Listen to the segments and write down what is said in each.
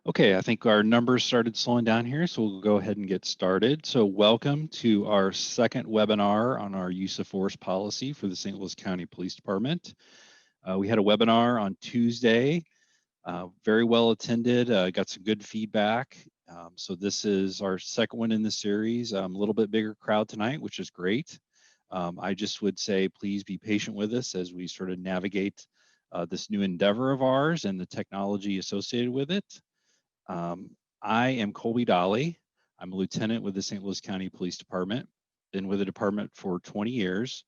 Okay, I think our numbers started slowing down here, so we'll go ahead and get started. So welcome to our second webinar on our use of force policy for the St. Louis County Police Department. We had a webinar on Tuesday, very well attended, got some good feedback. So this is our second one in the series, a little bit bigger crowd tonight, which is great. I just would say, please be patient with us as we sort of navigate this new endeavor of ours and the technology associated with it. I am Colby Dolly. I'm a lieutenant with the St. Louis County Police Department. Been with the department for 20 years.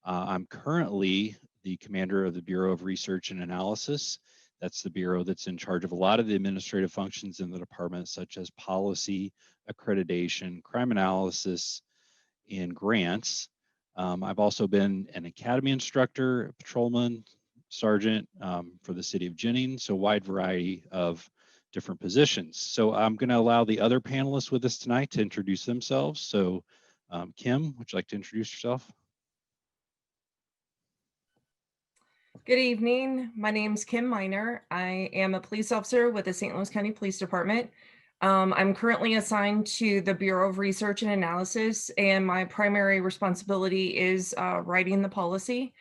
I'm currently the commander of the Bureau of Research and Analysis. That's the bureau that's in charge of a lot of the administrative functions in the department, such as policy, accreditation, crime analysis, and grants. I've also been an academy instructor, a patrolman, sergeant for the city of Jennings, so a wide variety of different positions. So I'm going to allow the other panelists with us tonight to introduce themselves. So Kim, would you like to introduce yourself? Good evening. My name is Kim Miner. I am a police officer with the St. Louis County Police Department. I'm currently assigned to the Bureau of Research and Analysis, and my primary responsibility is writing the policy.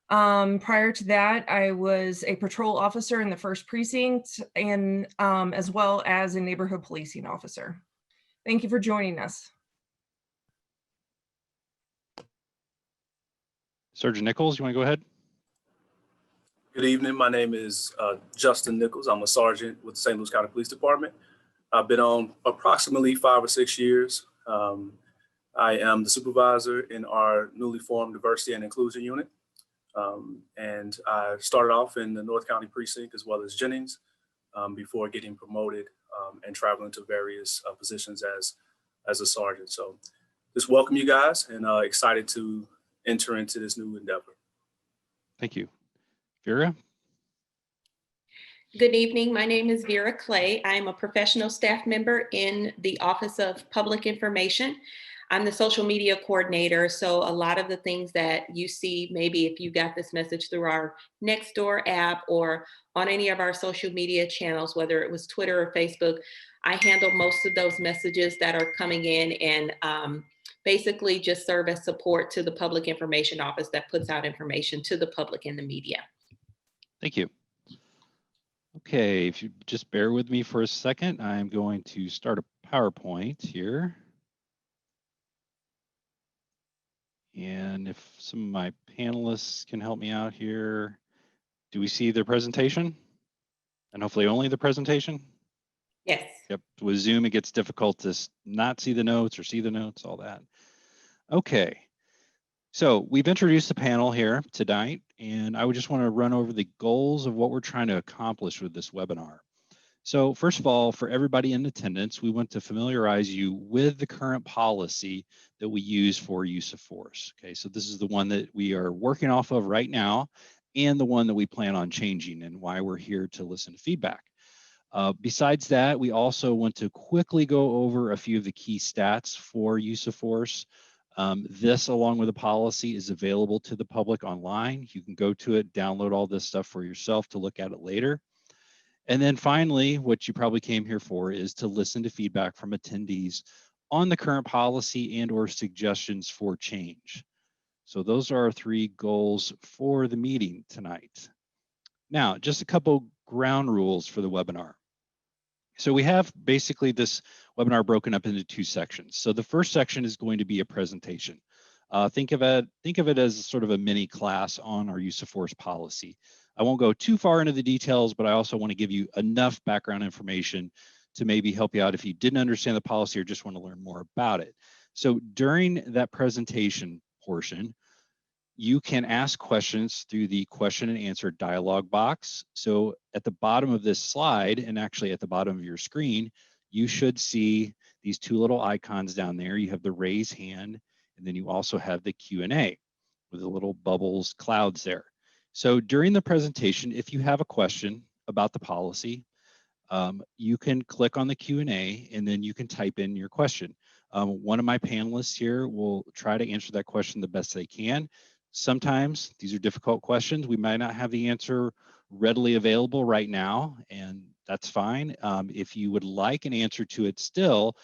Prior to that, I was a patrol officer in the 1st Precinct and as well as a neighborhood policing officer. Thank you for joining us. Sergeant Nichols, you want to go ahead? Good evening. My name is Justin Nichols. I'm a sergeant with the St. Louis County Police Department. I've been on approximately 5 or 6 years. I am the supervisor in our newly formed diversity and inclusion unit. And I started off in the North County Precinct as well as Jennings before getting promoted and traveling to various positions as a sergeant. So just welcome you guys and excited to enter into this new endeavor. Thank you. Vera? Good evening. My name is Vera Clay. I'm a professional staff member in the Office of Public Information. I'm the social media coordinator, so a lot of the things that you see, maybe if you got this message through our Nextdoor app or on any of our social media channels, whether it was Twitter or Facebook, I handle most of those messages that are coming in and basically just serve as support to the Public Information Office that puts out information to the public and the media. Thank you. Okay, if you just bear with me for a second, I'm going to start a PowerPoint here. And if some of my panelists can help me out here, do we see the presentation? And hopefully only the presentation? Yes. Yep, with Zoom, it gets difficult to not see the notes or see the notes, all that. Okay, so we've introduced the panel here tonight, and I would just want to run over the goals of what we're trying to accomplish with this webinar. So first of all, for everybody in attendance, we want to familiarize you with the current policy that we use for use of force. Okay, so this is the one that we are working off of right now and the one that we plan on changing and why we're here to listen to feedback. Besides that, we also want to quickly go over a few of the key stats for use of force. This, along with the policy, is available to the public online. You can go to it, download all this stuff for yourself to look at it later. And then finally, what you probably came here for is to listen to feedback from attendees on the current policy and or suggestions for change. So those are our 3 goals for the meeting tonight. Now, just a couple ground rules for the webinar. So we have basically this webinar broken up into 2 sections. So the first section is going to be a presentation. Think of it as sort of a mini class on our use of force policy. I won't go too far into the details, but I also want to give you enough background information to maybe help you out if you didn't understand the policy or just want to learn more about it. So during that presentation portion, you can ask questions through the question and answer dialog box. So at the bottom of this slide, and actually at the bottom of your screen, you should see these 2 little icons down there. You have the raise hand, and then you also have the Q&A with the little bubbles, clouds there. So during the presentation, if you have a question about the policy, you can click on the Q&A and then you can type in your question. One of my panelists here will try to answer that question the best they can. sometimes these are difficult questions. We might not have the answer readily available right now, and that's fine. If you would like an answer to it still,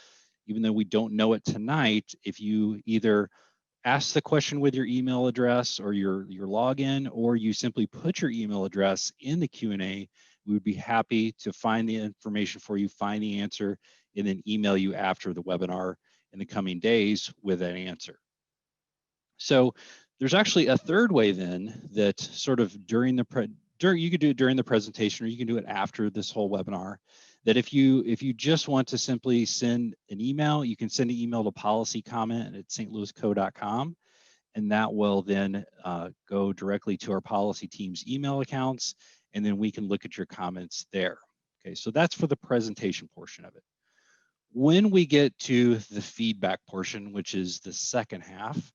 even though we don't know it tonight, if you either ask the question with your email address or your login, or you simply put your email address in the Q&A, we would be happy to find the information for you, find the answer, and then email you after the webinar in the coming days with that answer. So there's actually a third way then that sort of you could do it during the presentation, or you can do it after this whole webinar, that if you just want to simply send an email, you can send an email to policycomment@stlouisco.com, and that will then go directly to our policy team's email accounts, and then we can look at your comments there. Okay, so that's for the presentation portion of it. When we get to the feedback portion, which is the second half,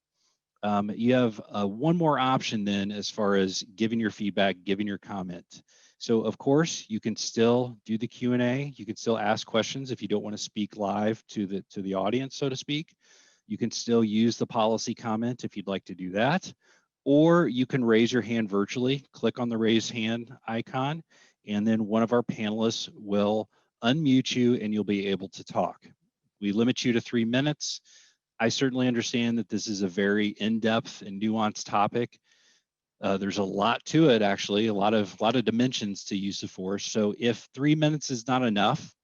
you have one more option then as far as giving your feedback, giving your comment. So of course, you can still do the Q&A. You can still ask questions if you don't want to speak live to the audience, so to speak. You can still use the policy comment if you'd like to do that. Or you can raise your hand virtually, click on the raise hand icon, and then one of our panelists will unmute you and you'll be able to talk. We limit you to 3 minutes. I certainly understand that this is a very in-depth and nuanced topic. There's a lot to it, actually, a lot of dimensions to use of force. So if 3 minutes is not enough,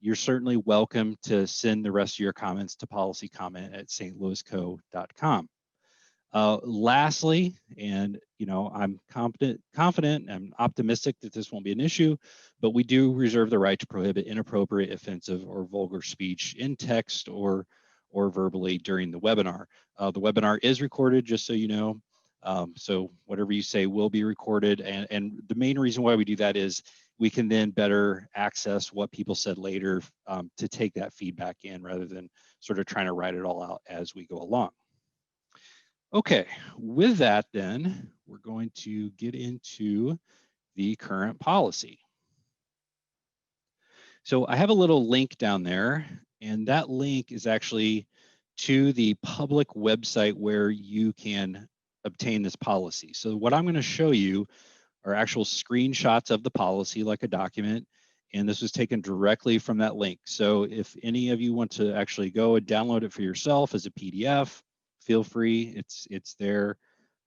you're certainly welcome to send the rest of your comments to policycomment@stlouisco.com. Lastly, and I'm confident and optimistic that this won't be an issue, but we do reserve the right to prohibit inappropriate, offensive, or vulgar speech in text or verbally during the webinar. The webinar is recorded, just so you know. So whatever you say will be recorded. And the main reason why we do that is we can then better access what people said later to take that feedback in rather than sort of trying to write it all out as we go along. Okay, with that then, we're going to get into the current policy. So I have a little link down there, and that link is actually to the public website where you can obtain this policy. So what I'm going to show you are actual screenshots of the policy, like a document, and this was taken directly from that link. So if any of you want to actually go and download it for yourself as a PDF, feel free. It's there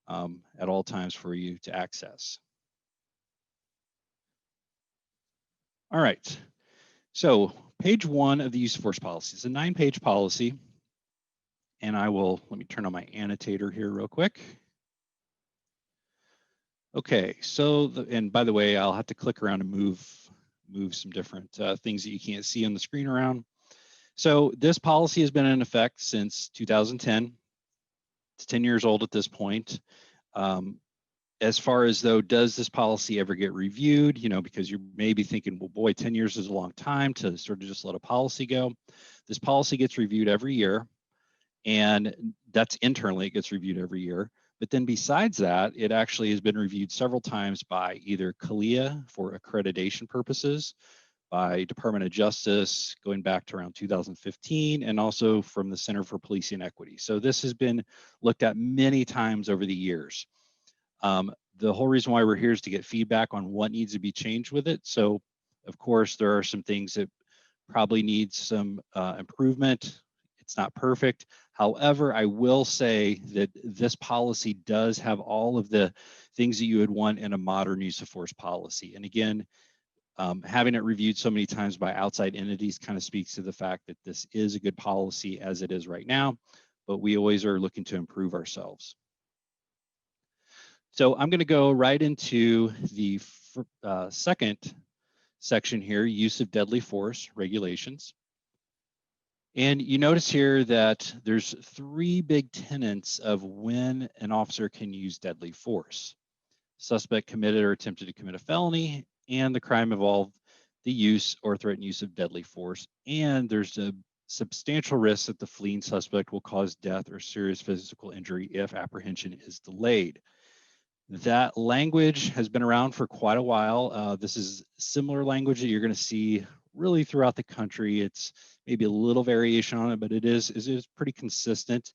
at all times for you to access. All right. So page 1 of the use of force policy is a 9-page policy. And let me turn on my annotator here real quick. Okay, so, and by the way, I'll have to click around and move some different things that you can't see on the screen around. So this policy has been in effect since 2010. It's 10 years old at this point. As far as though, does this policy ever get reviewed? Because you may be thinking, well, boy, 10 years is a long time to sort of just let a policy go. This policy gets reviewed every year, and that's internally, it gets reviewed every year. But then besides that, it actually has been reviewed several times by either CALEA for accreditation purposes, by Department of Justice going back to around 2015, and also from the Center for Policing and Equity. So this has been looked at many times over the years. The whole reason why we're here is to get feedback on what needs to be changed with it. So of course, there are some things that probably need some improvement. It's not perfect. However, I will say that this policy does have all of the things that you would want in a modern use of force policy. And again, having it reviewed so many times by outside entities kind of speaks to the fact that this is a good policy as it is right now, but we always are looking to improve ourselves. So I'm going to go right into the second section here, use of deadly force regulations. And you notice here that there's 3 big tenets of when an officer can use deadly force. Suspect committed or attempted to commit a felony, and the crime involved the use or threatened use of deadly force. And there's a substantial risk that the fleeing suspect will cause death or serious physical injury if apprehension is delayed. That language has been around for quite a while. This is similar language that you're going to see really throughout the country. It's maybe a little variation on it, but it is pretty consistent.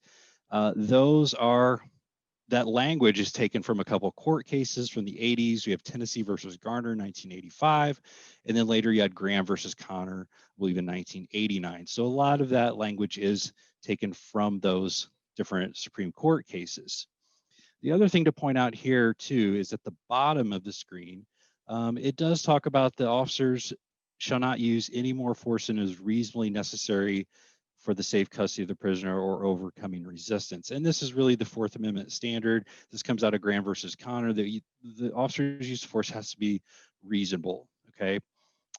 Those are that language is taken from a couple of court cases from the 80s. We have Tennessee versus Garner, 1985. And then later you had Graham versus Connor, I believe in 1989. So a lot of that language is taken from those different Supreme Court cases. The other thing to point out here too is at the bottom of the screen, it does talk about the officers shall not use any more force than is reasonably necessary for the safe custody of the prisoner or overcoming resistance. And this is really the Fourth Amendment standard. This comes out of Graham versus Connor. The officer's use of force has to be reasonable, okay?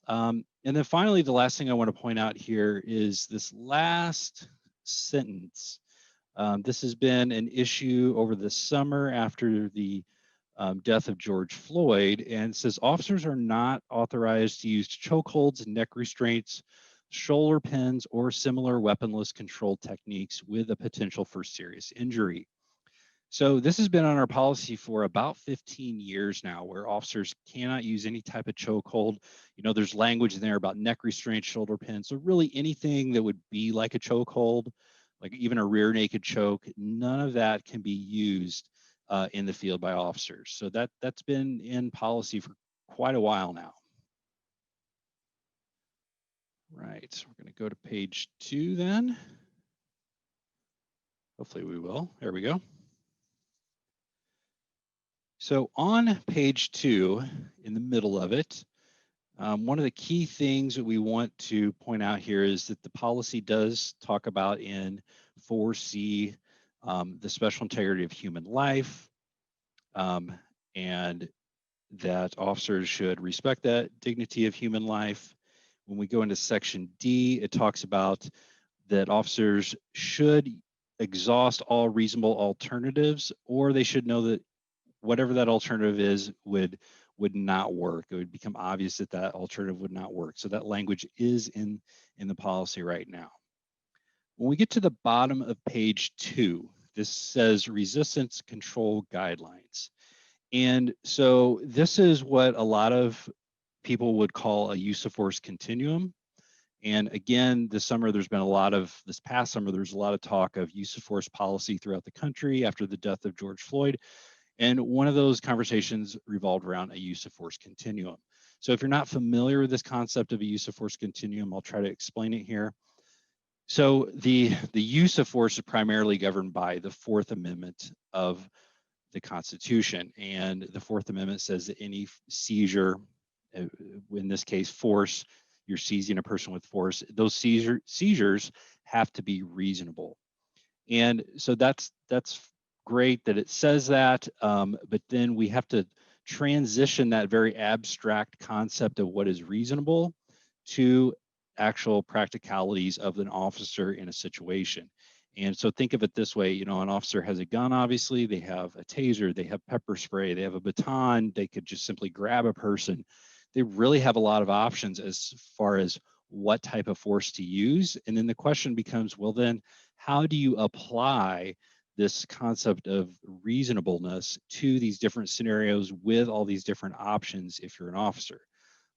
And then finally, the last thing I want to point out here is this last sentence. This has been an issue over the summer after the death of George Floyd, and it says officers are not authorized to use chokeholds, neck restraints, shoulder pins, or similar weaponless control techniques with a potential for serious injury. So this has been on our policy for about 15 years now, where officers cannot use any type of chokehold. You know, there's language in there about neck restraints, shoulder pins, so really anything that would be like a chokehold, like even a rear naked choke, none of that can be used in the field by officers. So that's been in policy for quite a while now. Right, we're going to go to page 2 then. Hopefully we will. There we go. So on page 2, in the middle of it, one of the key things that we want to point out here is that the policy does talk about in 4C the special integrity of human life, and that officers should respect that dignity of human life. When we go into section D, it talks about that officers should exhaust all reasonable alternatives, or they should know that whatever that alternative is would not work. It would become obvious that that alternative would not work. So that language is in the policy right now. When we get to the bottom of page 2, this says resistance control guidelines. And so this is what a lot of people would call a use of force continuum. And again, this past summer, there's a lot of talk of use of force policy throughout the country after the death of George Floyd. And one of those conversations revolved around a use of force continuum. So if you're not familiar with this concept of a use of force continuum, I'll try to explain it here. So the use of force is primarily governed by the Fourth Amendment of the Constitution. And the Fourth Amendment says that any seizure, in this case, force, you're seizing a person with force, those seizures have to be reasonable. And so that's great that it says that, but then we have to transition that very abstract concept of what is reasonable to actual practicalities of an officer in a situation. And so think of it this way, you know, an officer has a gun, obviously, they have a taser, they have pepper spray, they have a baton, they could just simply grab a person. They really have a lot of options as far as what type of force to use. And then the question becomes, well, then how do you apply this concept of reasonableness to these different scenarios with all these different options if you're an officer?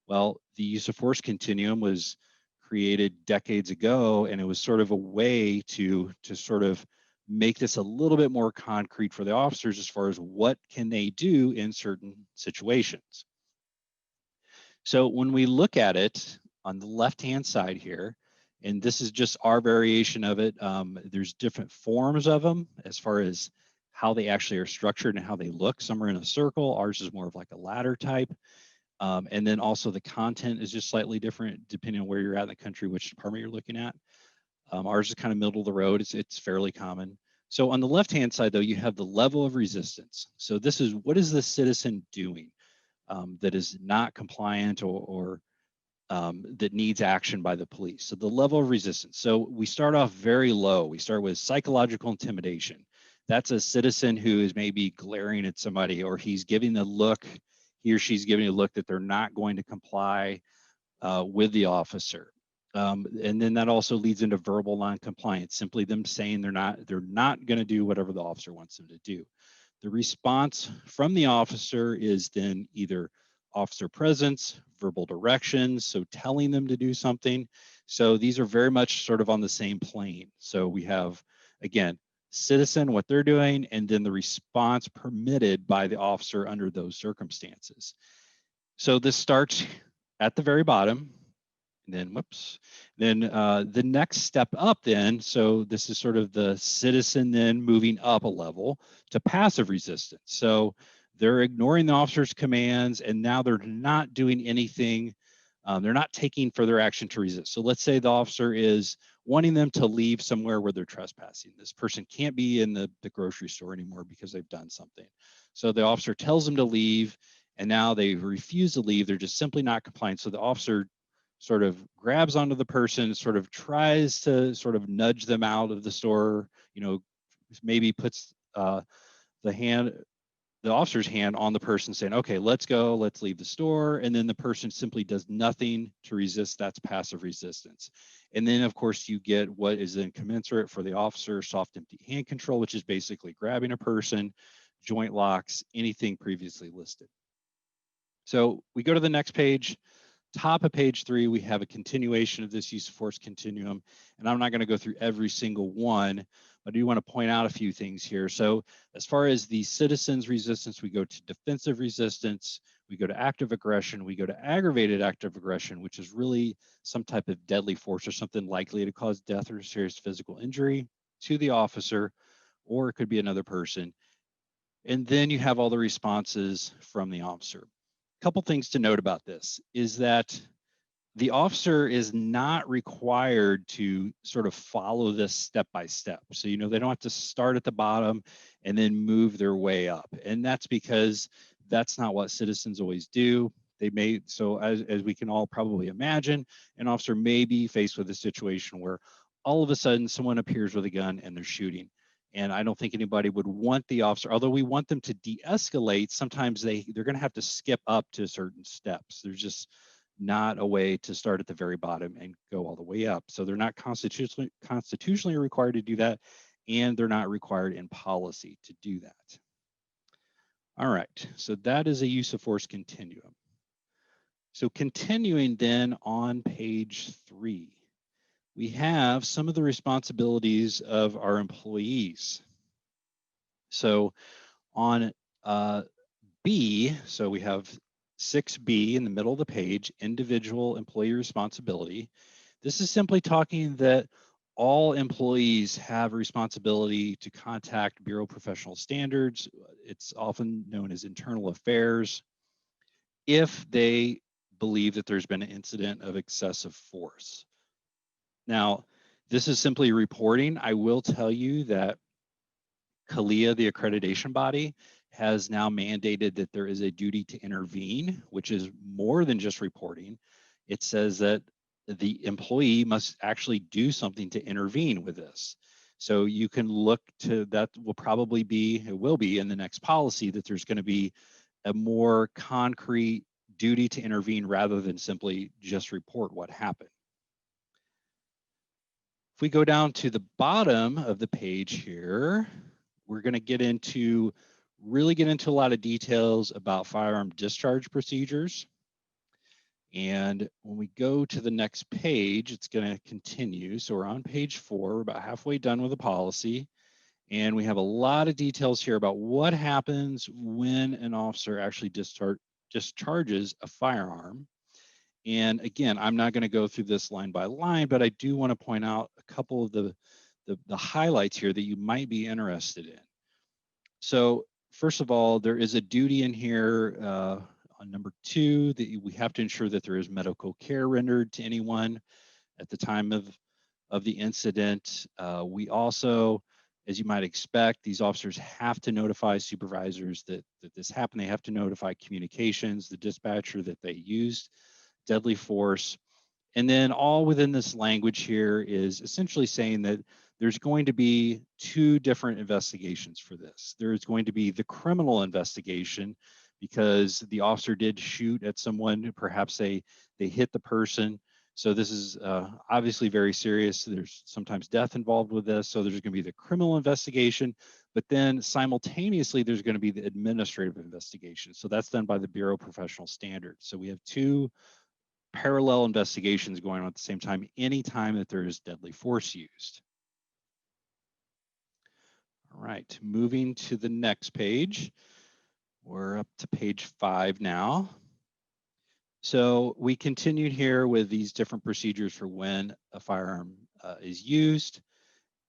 Well, the use of force continuum was created decades ago, and it was sort of a way to sort of make this a little bit more concrete for the officers as far as what can they do in certain situations. So when we look at it on the left-hand side here, and this is just our variation of it, there's different forms of them as far as how they actually are structured and how they look. Some are in a circle, ours is more of like a ladder type. And then also the content is just slightly different depending on where you're at in the country, which department you're looking at. Ours is kind of middle of the road. It's fairly common. So on the left-hand side, though, you have the level of resistance. So this is, what is the citizen doing that is not compliant or that needs action by the police? So the level of resistance. So we start off very low. We start with psychological intimidation. That's a citizen who is maybe glaring at somebody, or he's giving a look, he or she's giving a look that they're not going to comply with the officer. And then that also leads into verbal non-compliance, simply them saying they're not going to do whatever the officer wants them to do. The response from the officer is then either officer presence, verbal directions, so telling them to do something. So these are very much sort of on the same plane. So we have, again, citizen, what they're doing, and then the response permitted by the officer under those circumstances. So this starts at the very bottom, and then whoops, then the next step up then, so this is sort of the citizen then moving up a level to passive resistance. So they're ignoring the officer's commands, and now they're not doing anything. They're not taking further action to resist. So let's say the officer is wanting them to leave somewhere where they're trespassing. This person can't be in the grocery store anymore because they've done something. So the officer tells them to leave, and now they refuse to leave. They're just simply not compliant. So the officer sort of grabs onto the person, sort of tries to sort of nudge them out of the store, you know, maybe puts the officer's hand on the person saying, okay, let's go, let's leave the store. And then the person simply does nothing to resist. That's passive resistance. And then of course you get what is then commensurate for the officer, soft empty hand control, which is basically grabbing a person, joint locks, anything previously listed. So we go to the next page. Top of page 3, we have a continuation of this use of force continuum. And I'm not going to go through every single one, but I do want to point out a few things here. So as far as the citizen's resistance, we go to defensive resistance, we go to active aggression, we go to aggravated active aggression, which is really some type of deadly force or something likely to cause death or serious physical injury to the officer, or it could be another person. And then you have all the responses from the officer. Couple things to note about this is that the officer is not required to sort of follow this step by step. So, you know, they don't have to start at the bottom and then move their way up. And that's because that's not what citizens always do. They may, so as we can all probably imagine, an officer may be faced with a situation where all of a sudden someone appears with a gun and they're shooting. And I don't think anybody would want the officer, although we want them to de-escalate, sometimes they're going to have to skip up to certain steps. There's just not a way to start at the very bottom and go all the way up. So they're not constitutionally required to do that, and they're not required in policy to do that. All right, so that is a use of force continuum. So continuing then on page 3. We have some of the responsibilities of our employees. So on B, so we have 6B in the middle of the page, individual employee responsibility. This is simply talking that all employees have a responsibility to contact Bureau Professional Standards. It's often known as internal affairs, if they believe that there's been an incident of excessive force. Now, this is simply reporting. I will tell you that CALIA, the accreditation body, has now mandated that there is a duty to intervene, which is more than just reporting. It says that the employee must actually do something to intervene with this. So you can look to, that will probably be, it will be in the next policy, that there's going to be a more concrete duty to intervene rather than simply just report what happened. If we go down to the bottom of the page here, we're going to really get into a lot of details about firearm discharge procedures. And when we go to the next page, it's going to continue. So we're on page 4, we're about halfway done with the policy. And we have a lot of details here about what happens when an officer actually discharges a firearm. And again, I'm not going to go through this line by line, but I do want to point out a couple of the highlights here that you might be interested in. So first of all, there is a duty in here on number 2 that we have to ensure that there is medical care rendered to anyone at the time of the incident. We also, as you might expect, these officers have to notify supervisors that this happened. They have to notify communications, the dispatcher that they used deadly force. And then all within this language here is essentially saying that there's going to be 2 different investigations for this. There's going to be the criminal investigation, because the officer did shoot at someone, perhaps they hit the person. So this is obviously very serious. There's sometimes death involved with this. So there's going to be the criminal investigation, but then simultaneously there's going to be the administrative investigation. So that's done by the Bureau of Professional Standards. So we have 2 parallel investigations going on at the same time, anytime that there is deadly force used. All right, moving to the next page. We're up to page 5 now. So we continued here with these different procedures for when a firearm is used.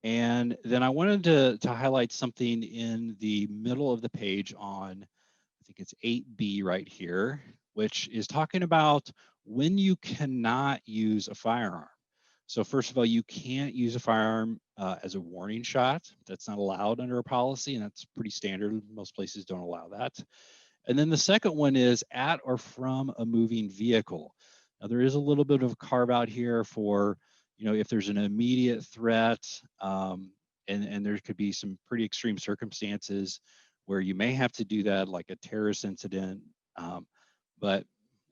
And then I wanted to highlight something in the middle of the page on, I think it's 8B right here, which is talking about when you cannot use a firearm. So first of all, you can't use a firearm as a warning shot. That's not allowed under a policy, and that's pretty standard. Most places don't allow that. And then the second one is at or from a moving vehicle. Now there is a little bit of a carve out here for, if there's an immediate threat, and there could be some pretty extreme circumstances where you may have to do that, like a terrorist incident, but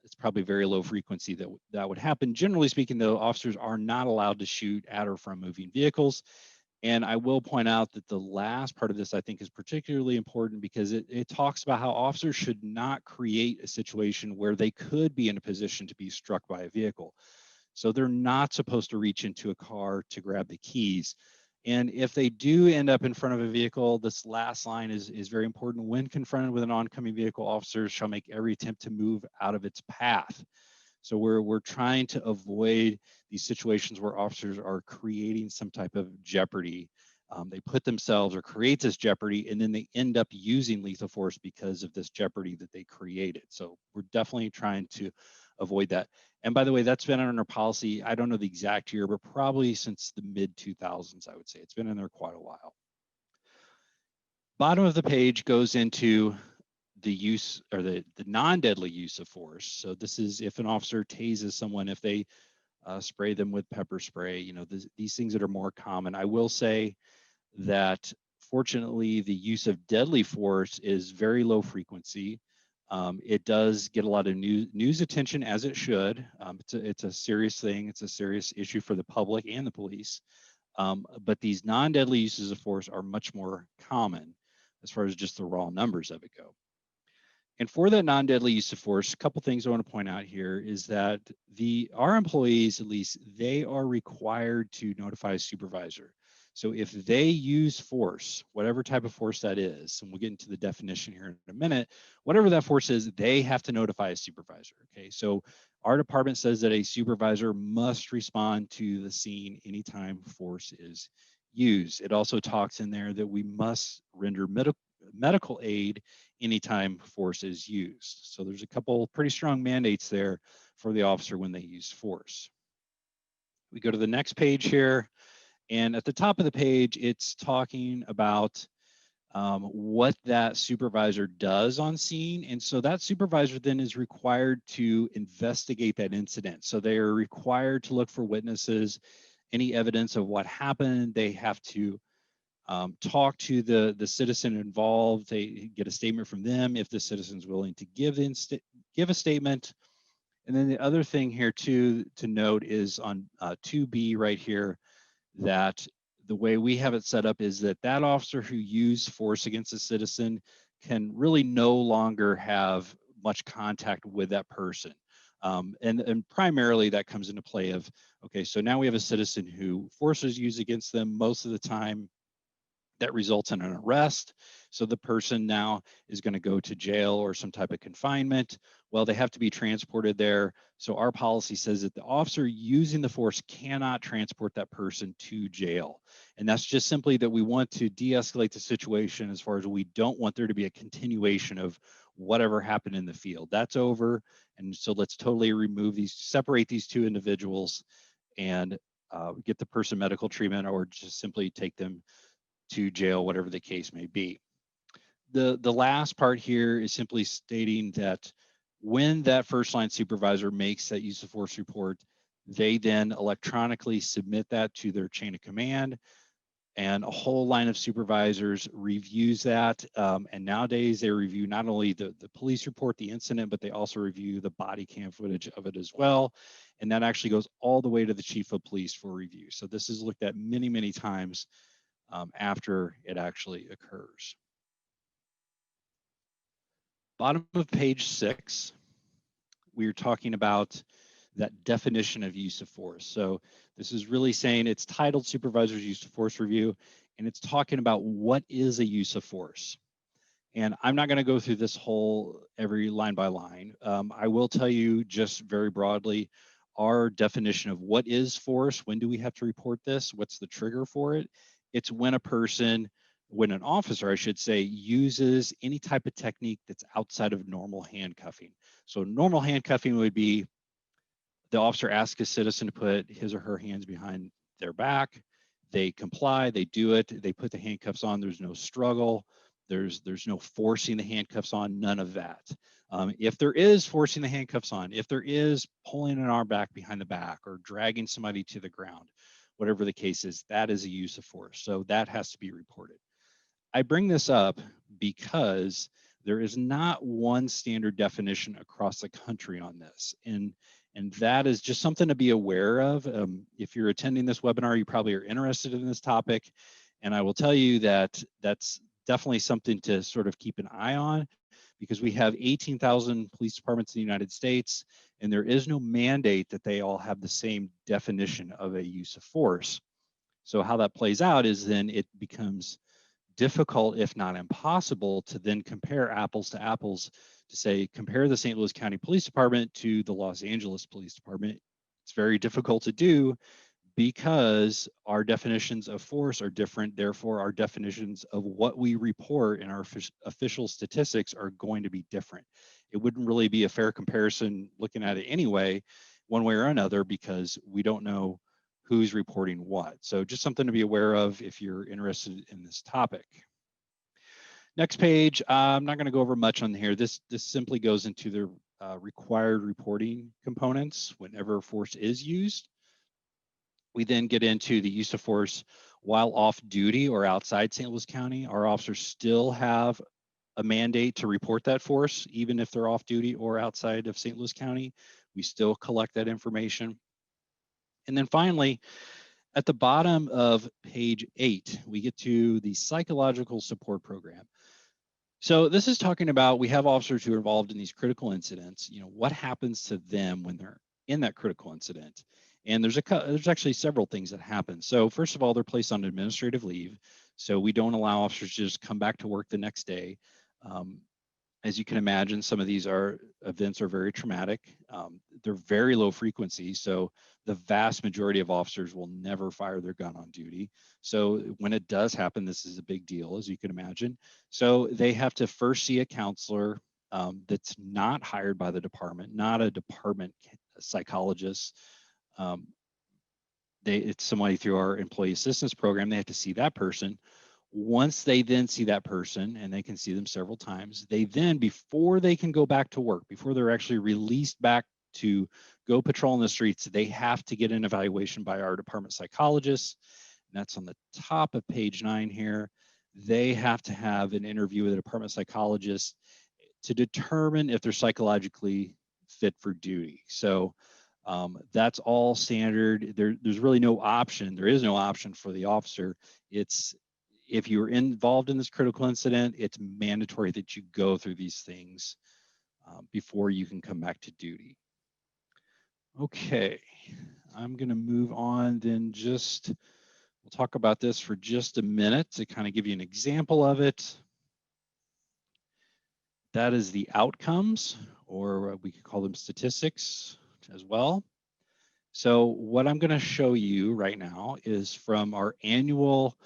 it's probably very low frequency that would happen. Generally speaking, though, officers are not allowed to shoot at or from moving vehicles. And I will point out that the last part of this, I think, is particularly important because it talks about how officers should not create a situation where they could be in a position to be struck by a vehicle. So they're not supposed to reach into a car to grab the keys. And if they do end up in front of a vehicle, this last line is very important. When confronted with an oncoming vehicle, officers shall make every attempt to move out of its path. So we're trying to avoid these situations where officers are creating some type of jeopardy. They put themselves or create this jeopardy, and then they end up using lethal force because of this jeopardy that they created. So we're definitely trying to avoid that. And by the way, that's been on our policy. I don't know the exact year, but probably since the mid 2000s, I would say. It's been in there quite a while. Bottom of the page goes into the use or the non-deadly use of force. So this is if an officer tases someone, if they spray them with pepper spray, these things that are more common. I will say that fortunately the use of deadly force is very low frequency. It does get a lot of news attention, as it should. It's a serious thing. It's a serious issue for the public and the police. But these non-deadly uses of force are much more common as far as just the raw numbers of it go. And for that non-deadly use of force, a couple things I want to point out here is that our employees, at least, they are required to notify a supervisor. So if they use force, whatever type of force that is, and we'll get into the definition here in a minute, whatever that force is, they have to notify a supervisor. Okay, so our department says that a supervisor must respond to the scene anytime force is used. It also talks in there that we must render medical aid anytime force is used. So there's a couple pretty strong mandates there for the officer when they use force. We go to the next page here, and at the top of the page, it's talking about what that supervisor does on scene. And so that supervisor then is required to investigate that incident. So they are required to look for witnesses, any evidence of what happened. They have to talk to the citizen involved. They get a statement from them if the citizen's willing to give a statement. And then the other thing here too to note is on 2B right here, that the way we have it set up is that officer who used force against a citizen can really no longer have much contact with that person. And primarily that comes into play of, okay, so now we have a citizen who force is used against them. Most of the time that results in an arrest. So the person now is going to go to jail or some type of confinement. Well, they have to be transported there. So our policy says that the officer using the force cannot transport that person to jail. And that's just simply that we want to de-escalate the situation as far as we don't want there to be a continuation of whatever happened in the field. That's over. And so let's totally separate these two individuals and get the person medical treatment or just simply take them to jail, whatever the case may be. The last part here is simply stating that when that first line supervisor makes that use of force report, they then electronically submit that to their chain of command, and a whole line of supervisors reviews that. And nowadays they review not only the police report, the incident, but they also review the body cam footage of it as well. And that actually goes all the way to the chief of police for review. So this is looked at many, many times after it actually occurs. Bottom of page 6, we are talking about that definition of use of force. So this is really saying it's titled Supervisor's Use of Force Review. and it's talking about what is a use of force. And I'm not going to go through this whole every line by line. I will tell you just very broadly our definition of what is force. When do we have to report this? What's the trigger for it? It's when an officer, I should say, uses any type of technique that's outside of normal handcuffing. So normal handcuffing would be the officer asks a citizen to put his or her hands behind their back. They comply, they do it, they put the handcuffs on, there's no struggle. There's no forcing the handcuffs on, none of that. If there is forcing the handcuffs on, if there is pulling an arm back behind the back or dragging somebody to the ground, whatever the case is, that is a use of force. So that has to be reported. I bring this up because there is not one standard definition across the country on this. And that is just something to be aware of. If you're attending this webinar, you probably are interested in this topic. And I will tell you that that's definitely something to sort of keep an eye on, because we have 18,000 police departments in the United States, and there is no mandate that they all have the same definition of a use of force. So how that plays out is then it becomes difficult, if not impossible, to then compare apples to apples, to say, compare the St. Louis County Police Department to the Los Angeles Police Department. It's very difficult to do because our definitions of force are different. Therefore, our definitions of what we report in our official statistics are going to be different. It wouldn't really be a fair comparison looking at it anyway, one way or another, because we don't know who's reporting what. So just something to be aware of if you're interested in this topic. Next page, I'm not going to go over much on here. This simply goes into the required reporting components whenever force is used. We then get into the use of force while off duty or outside St. Louis County. Our officers still have a mandate to report that force, even if they're off duty or outside of St. Louis County. We still collect that information. And then finally, at the bottom of page 8, we get to the psychological support program. So this is talking about, we have officers who are involved in these critical incidents. You know, what happens to them when they're in that critical incident? And there's actually several things that happen. So first of all, they're placed on administrative leave. So we don't allow officers to just come back to work the next day. As you can imagine, some of these events are very traumatic. They're very low frequency. So the vast majority of officers will never fire their gun on duty. So when it does happen, this is a big deal, as you can imagine. So they have to first see a counselor that's not hired by the department, not a department psychologist. It's somebody through our employee assistance program. They have to see that person. Once they then see that person, and they can see them several times, they then, before they can go back to work, before they're actually released back to go patrol in the streets, they have to get an evaluation by our department psychologists. And that's on the top of page 9 here. They have to have an interview with a department psychologist to determine if they're psychologically fit for duty. So that's all standard. There's really no option. There is no option for the officer. If you're involved in this critical incident, it's mandatory that you go through these things before you can come back to duty. Okay, I'm going to move on then. We'll talk about this for just a minute to kind of give you an example of it. That is the outcomes, or we could call them statistics as well. So what I'm going to show you right now is from our annual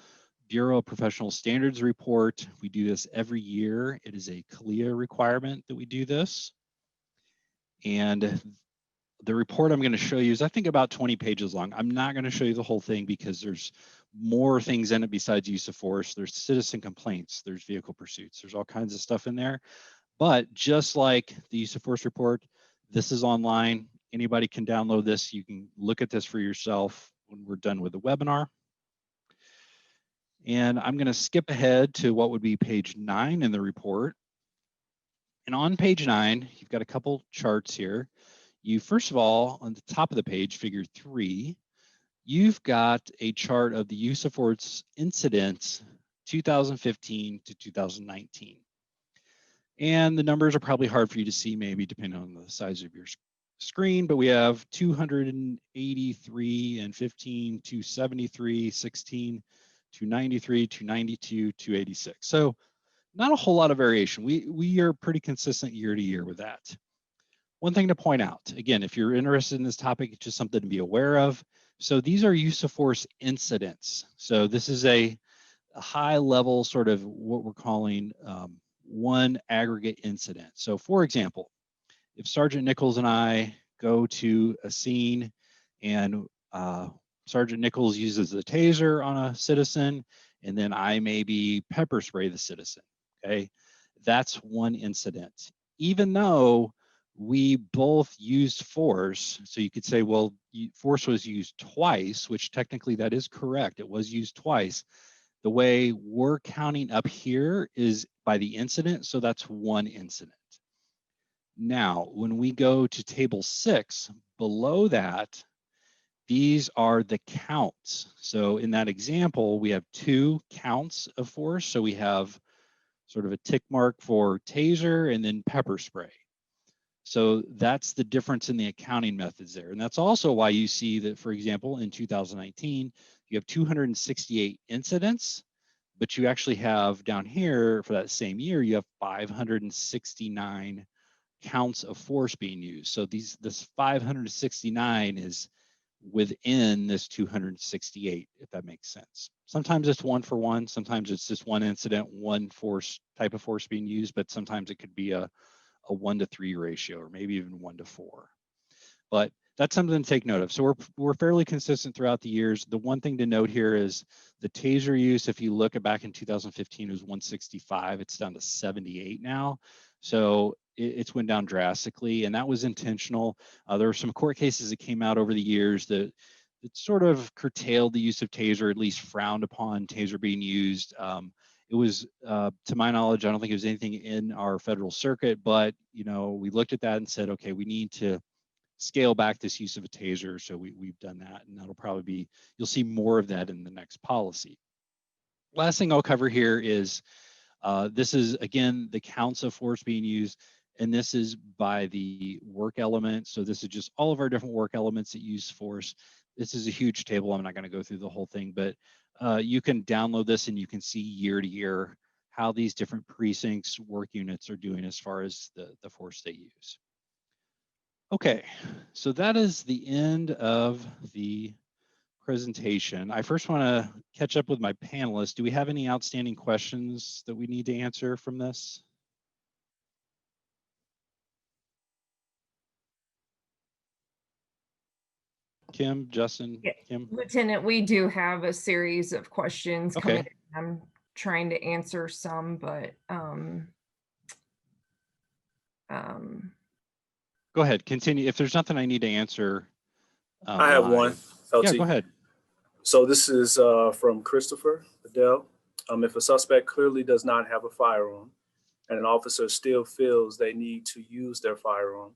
Bureau of Professional Standards report. We do this every year. It is a CLIA requirement that we do this. And the report I'm going to show you is, I think, about 20 pages long. I'm not going to show you the whole thing because there's more things in it besides use of force. There's citizen complaints, there's vehicle pursuits, there's all kinds of stuff in there. But just like the use of force report, this is online. Anybody can download this. You can look at this for yourself when we're done with the webinar. And I'm going to skip ahead to what would be page 9 in the report. And on page 9, you've got a couple charts here. You, first of all, on the top of the page, figure 3, you've got a chart of the use of force incidents 2015 to 2019. And the numbers are probably hard for you to see, maybe depending on the size of your screen, but we have 283 and 15, 273, 16, 293, 292, 286. So not a whole lot of variation. We are pretty consistent year to year with that. One thing to point out, again, if you're interested in this topic, it's just something to be aware of. So these are use of force incidents. So this is a high level sort of what we're calling one aggregate incident. So for example, if Sergeant Nichols and I go to a scene and Sergeant Nichols uses the taser on a citizen, and then I maybe pepper spray the citizen, okay? That's one incident. Even though we both used force, so you could say, well, force was used twice, which technically that is correct. It was used twice. The way we're counting up here is by the incident, so that's one incident. Now, when we go to table 6, below that, these are the counts. So in that example, we have 2 counts of force. So we have sort of a tick mark for taser and then pepper spray. So that's the difference in the accounting methods there. And that's also why you see that, for example, in 2019, you have 268 incidents, but you actually have down here for that same year, you have 569 counts of force being used. So this 569 is within this 268, if that makes sense. Sometimes it's 1 for 1, sometimes it's just one incident, one force type of force being used, but sometimes it could be a 1-to-3 ratio, or maybe even 1-to-4. But that's something to take note of. So we're fairly consistent throughout the years. The one thing to note here is the taser use, if you look at back in 2015, it was 165. It's down to 78 now. So it's went down drastically, and that was intentional. There were some court cases that came out over the years that sort of curtailed the use of taser, at least frowned upon taser being used. It was, to my knowledge, I don't think it was anything in our federal circuit, but we looked at that and said, okay, we need to scale back this use of a taser. So we've done that, and that'll probably be, you'll see more of that in the next policy. Last thing I'll cover here is, this is, again, the counts of force being used, and this is by the work element. So this is just all of our different work elements that use force. This is a huge table. I'm not going to go through the whole thing, but you can download this and you can see year to year how these different precincts, work units are doing as far as the force they use. Okay, so that is the end of the presentation. I first want to catch up with my panelists. Do we have any outstanding questions that we need to answer from this? Kim, Justin, Yeah. Kim? Lieutenant, we do have a series of questions Okay. coming in. I'm trying to answer some, but Go ahead, continue. If there's nothing I need to answer. I have one. LT. Yeah, go ahead. So this is from Christopher Adele. If a suspect clearly does not have a firearm and an officer still feels they need to use their firearm,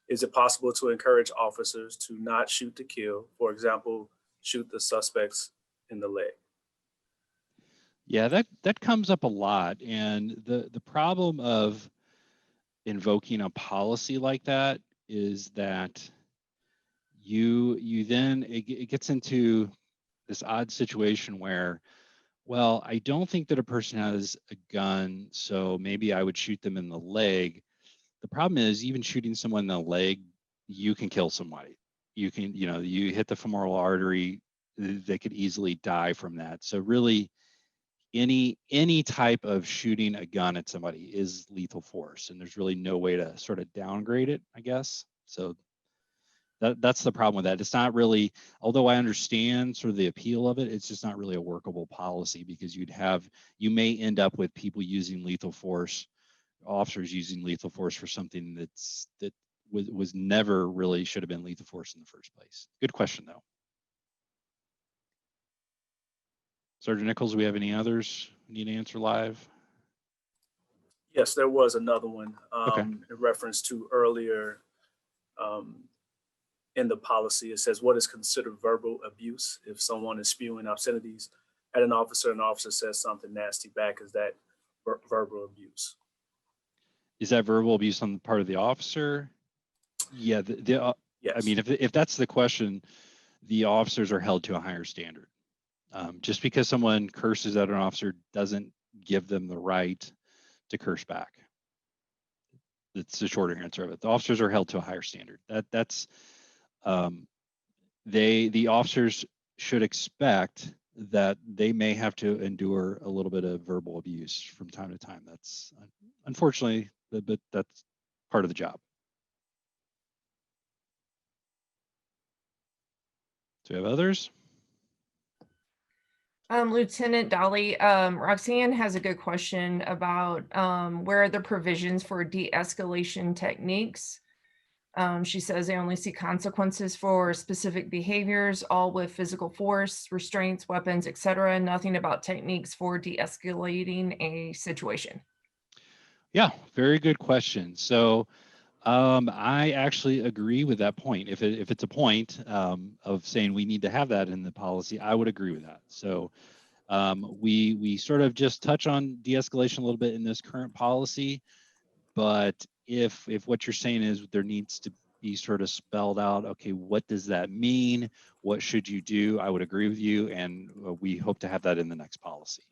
is it possible to encourage officers to not shoot to kill? For example, shoot the suspects in the leg? Yeah, that comes up a lot. And the problem of invoking a policy like that is that you then, it gets into this odd situation where, well, I don't think that a person has a gun, so maybe I would shoot them in the leg. The problem is, even shooting someone in the leg, you can kill somebody. You can, you hit the femoral artery, they could easily die from that. So really, any type of shooting a gun at somebody is lethal force, and there's really no way to sort of downgrade it, I guess. So that's the problem with that. It's not really, although I understand sort of the appeal of it, it's just not really a workable policy, because you may end up with people using lethal force, officers using lethal force for something that was never really should have been lethal force in the first place. Good question though. Sergeant Nichols, do we have any others we need to answer live? Yes, there was another one Okay. in reference to earlier in the policy. It says, what is considered verbal abuse? If someone is spewing obscenities at an officer and the officer says something nasty back, is that verbal abuse? Is that verbal abuse on the part of the officer? Yeah, Yes. I mean, if that's the question, the officers are held to a higher standard. Just because someone curses at an officer doesn't give them the right to curse back. That's the short answer of it. The officers are held to a higher standard. That's the officers should expect that they may have to endure a little bit of verbal abuse from time to time. That's unfortunately, but that's part of the job. Do we have others? Lieutenant Dolly, Roxanne has a good question about where are the provisions for de-escalation techniques. She says they only see consequences for specific behaviors, all with physical force, restraints, weapons, etc. Nothing about techniques for de-escalating a situation. Yeah, very good question. So I actually agree with that point. If it's a point of saying we need to have that in the policy, I would agree with that. So we sort of just touch on de-escalation a little bit in this current policy, but if what you're saying is there needs to be sort of spelled out, okay, what does that mean? What should you do? I would agree with you, and we hope to have that in the next policy.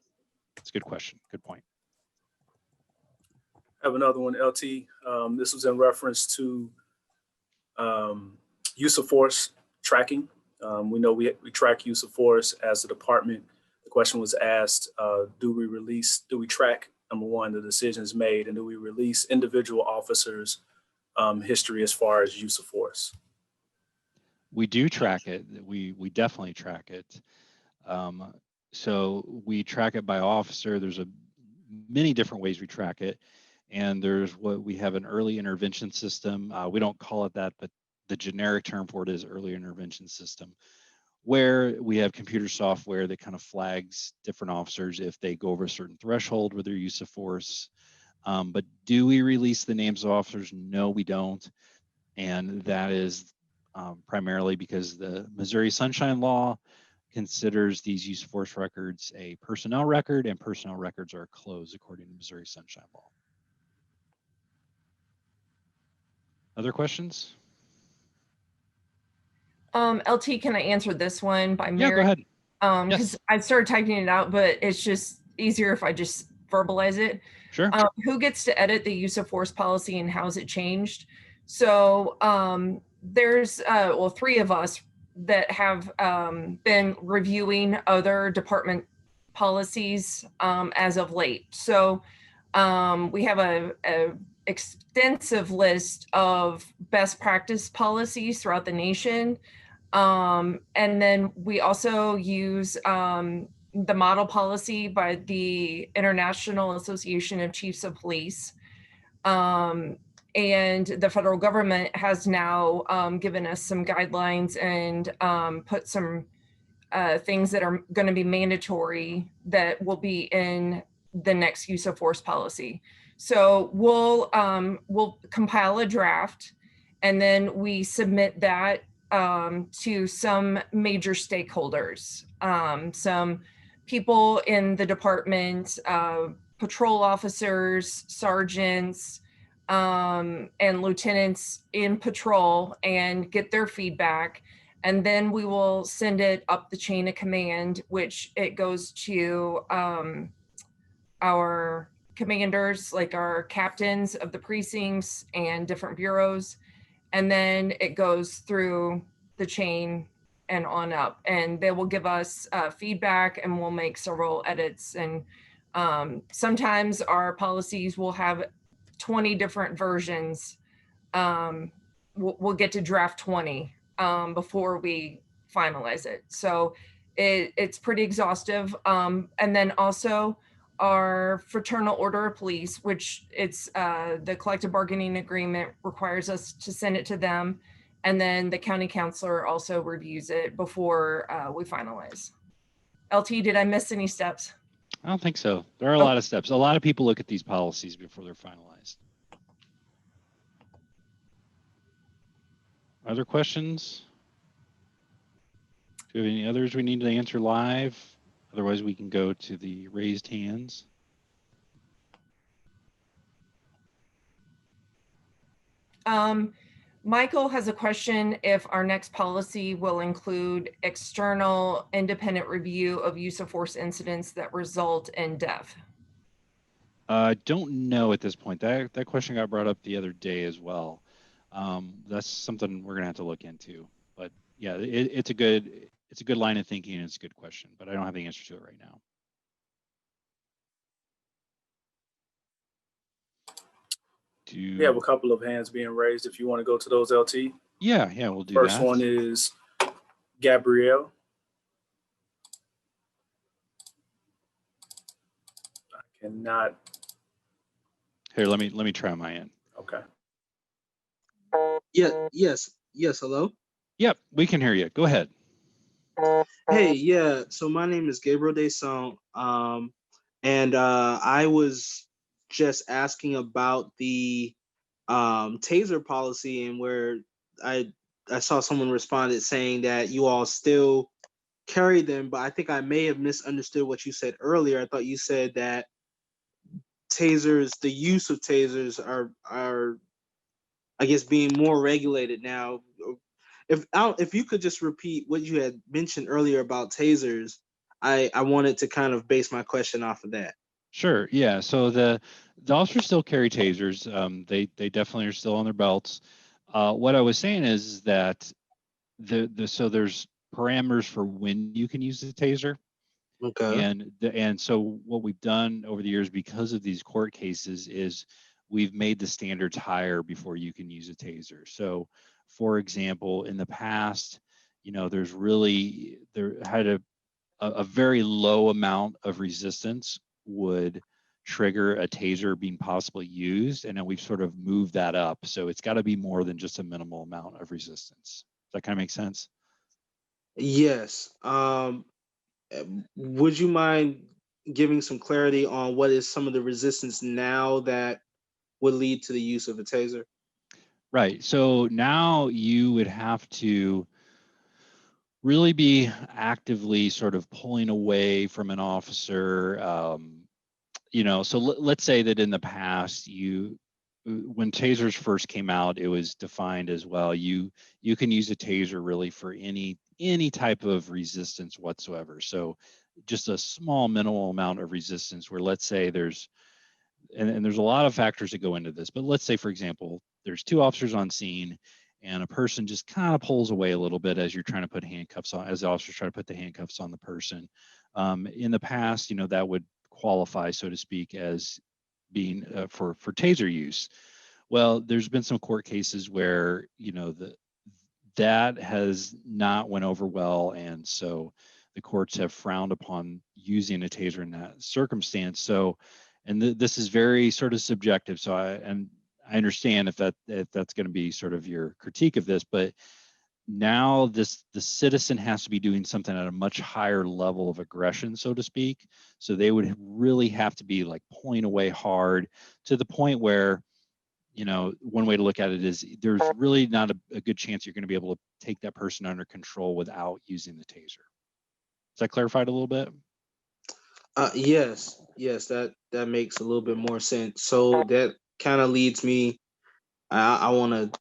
It's a good question. Good point. I have another one, LT. This was in reference to use of force tracking. We know we track use of force as a department. The question was asked, do we track, number one, the decisions made, and do we release individual officers' history as far as use of force? We do track it. We definitely track it. So we track it by officer. There's many different ways we track it. And there's what we have an early intervention system. We don't call it that, but the generic term for it is early intervention system, where we have computer software that kind of flags different officers if they go over a certain threshold with their use of force. But do we release the names of officers? No, we don't. And that is primarily because the Missouri Sunshine Law considers these use of force records a personnel record, and personnel records are closed according to Missouri Sunshine Law. Other questions? LT, can I answer this one by Mary? Yeah, go ahead. Because Yes. I started typing it out, but it's just easier if I just verbalize it. Sure. Who gets to edit the use of force policy and how has it changed? So there's well, 3 of us that have been reviewing other department policies as of late. So we have a extensive list of best practice policies throughout the nation. And then we also use the model policy by the International Association of Chiefs of Police. And the federal government has now given us some guidelines and put some things that are going to be mandatory that will be in the next use of force policy. So we'll compile a draft, and then we submit that to some major stakeholders, some people in the department, patrol officers, sergeants, and lieutenants in patrol, and get their feedback. And then we will send it up the chain of command, which it goes to our commanders, like our captains of the precincts and different bureaus. And then it goes through the chain and on up, and they will give us feedback, and we'll make several edits. And sometimes our policies will have 20 different versions. We'll get to draft 20 before we finalize it. So it's pretty exhaustive. And then also our Fraternal Order of Police, which it's the collective bargaining agreement requires us to send it to them. And then the county counselor also reviews it before we finalize. LT, did I miss any steps? I don't think so. There are a lot of steps. A lot of people look at these policies before they're finalized. Other questions? Do we have any others we need to answer live? Otherwise, we can go to the raised hands. Michael has a question if our next policy will include external independent review of use of force incidents that result in death. I don't know at this point. That question got brought up the other day as well. That's something we're gonna have to look into. But yeah, it's a good line of thinking and it's a good question, but I don't have the answer to it right now. We have a couple of hands being raised if you want to go to those, LT. Yeah, we'll do First that. one is Gabriel. I cannot. Here, let me try my end. Okay. Yes. Hello. Yep, we can hear you. Go ahead. Hey, yeah. So my name is Gabriel Desince, and I was just asking about the taser policy, and where I saw someone responded saying that you all still carry them, but I think I may have misunderstood what you said earlier. I thought you said that tasers, the use of tasers are I guess being more regulated now. If you could just repeat what you had mentioned earlier about tasers, I wanted to kind of base my question off of that. Sure. Yeah. So the officers still carry tasers. They definitely are still on their belts. What I was saying is that so there's parameters for when you can use the taser. Okay. And so what we've done over the years because of these court cases is we've made the standards higher before you can use a taser. So for example, in the past, there had a very low amount of resistance would trigger a taser being possibly used. And then we've sort of moved that up. So it's got to be more than just a minimal amount of resistance. Does that kind of make sense? Yes. Would you mind giving some clarity on what is some of the resistance now that would lead to the use of a taser? Right. So now you would have to really be actively sort of pulling away from an officer. So let's say that in the past, when tasers first came out, it was defined as well. You can use a taser really for any type of resistance whatsoever. So just a small minimal amount of resistance where let's say there's a lot of factors that go into this, but let's say, for example, there's two officers on scene and a person just kind of pulls away a little bit as you're trying to put handcuffs on, as the officers try to put the handcuffs on the person. In the past, that would qualify, so to speak, as being for taser use. Well, there's been some court cases where, that has not went over well. And so the courts have frowned upon using a taser in that circumstance. So, and this is very sort of subjective. So I understand if that's going to be sort of your critique of this, but now the citizen has to be doing something at a much higher level of aggression, so to speak. So they would really have to be like pulling away hard to the point where, one way to look at it is there's really not a good chance you're going to be able to take that person under control without using the taser. Is that clarified a little bit? Yes, that makes a little bit more sense. So that kind of leads me. I want to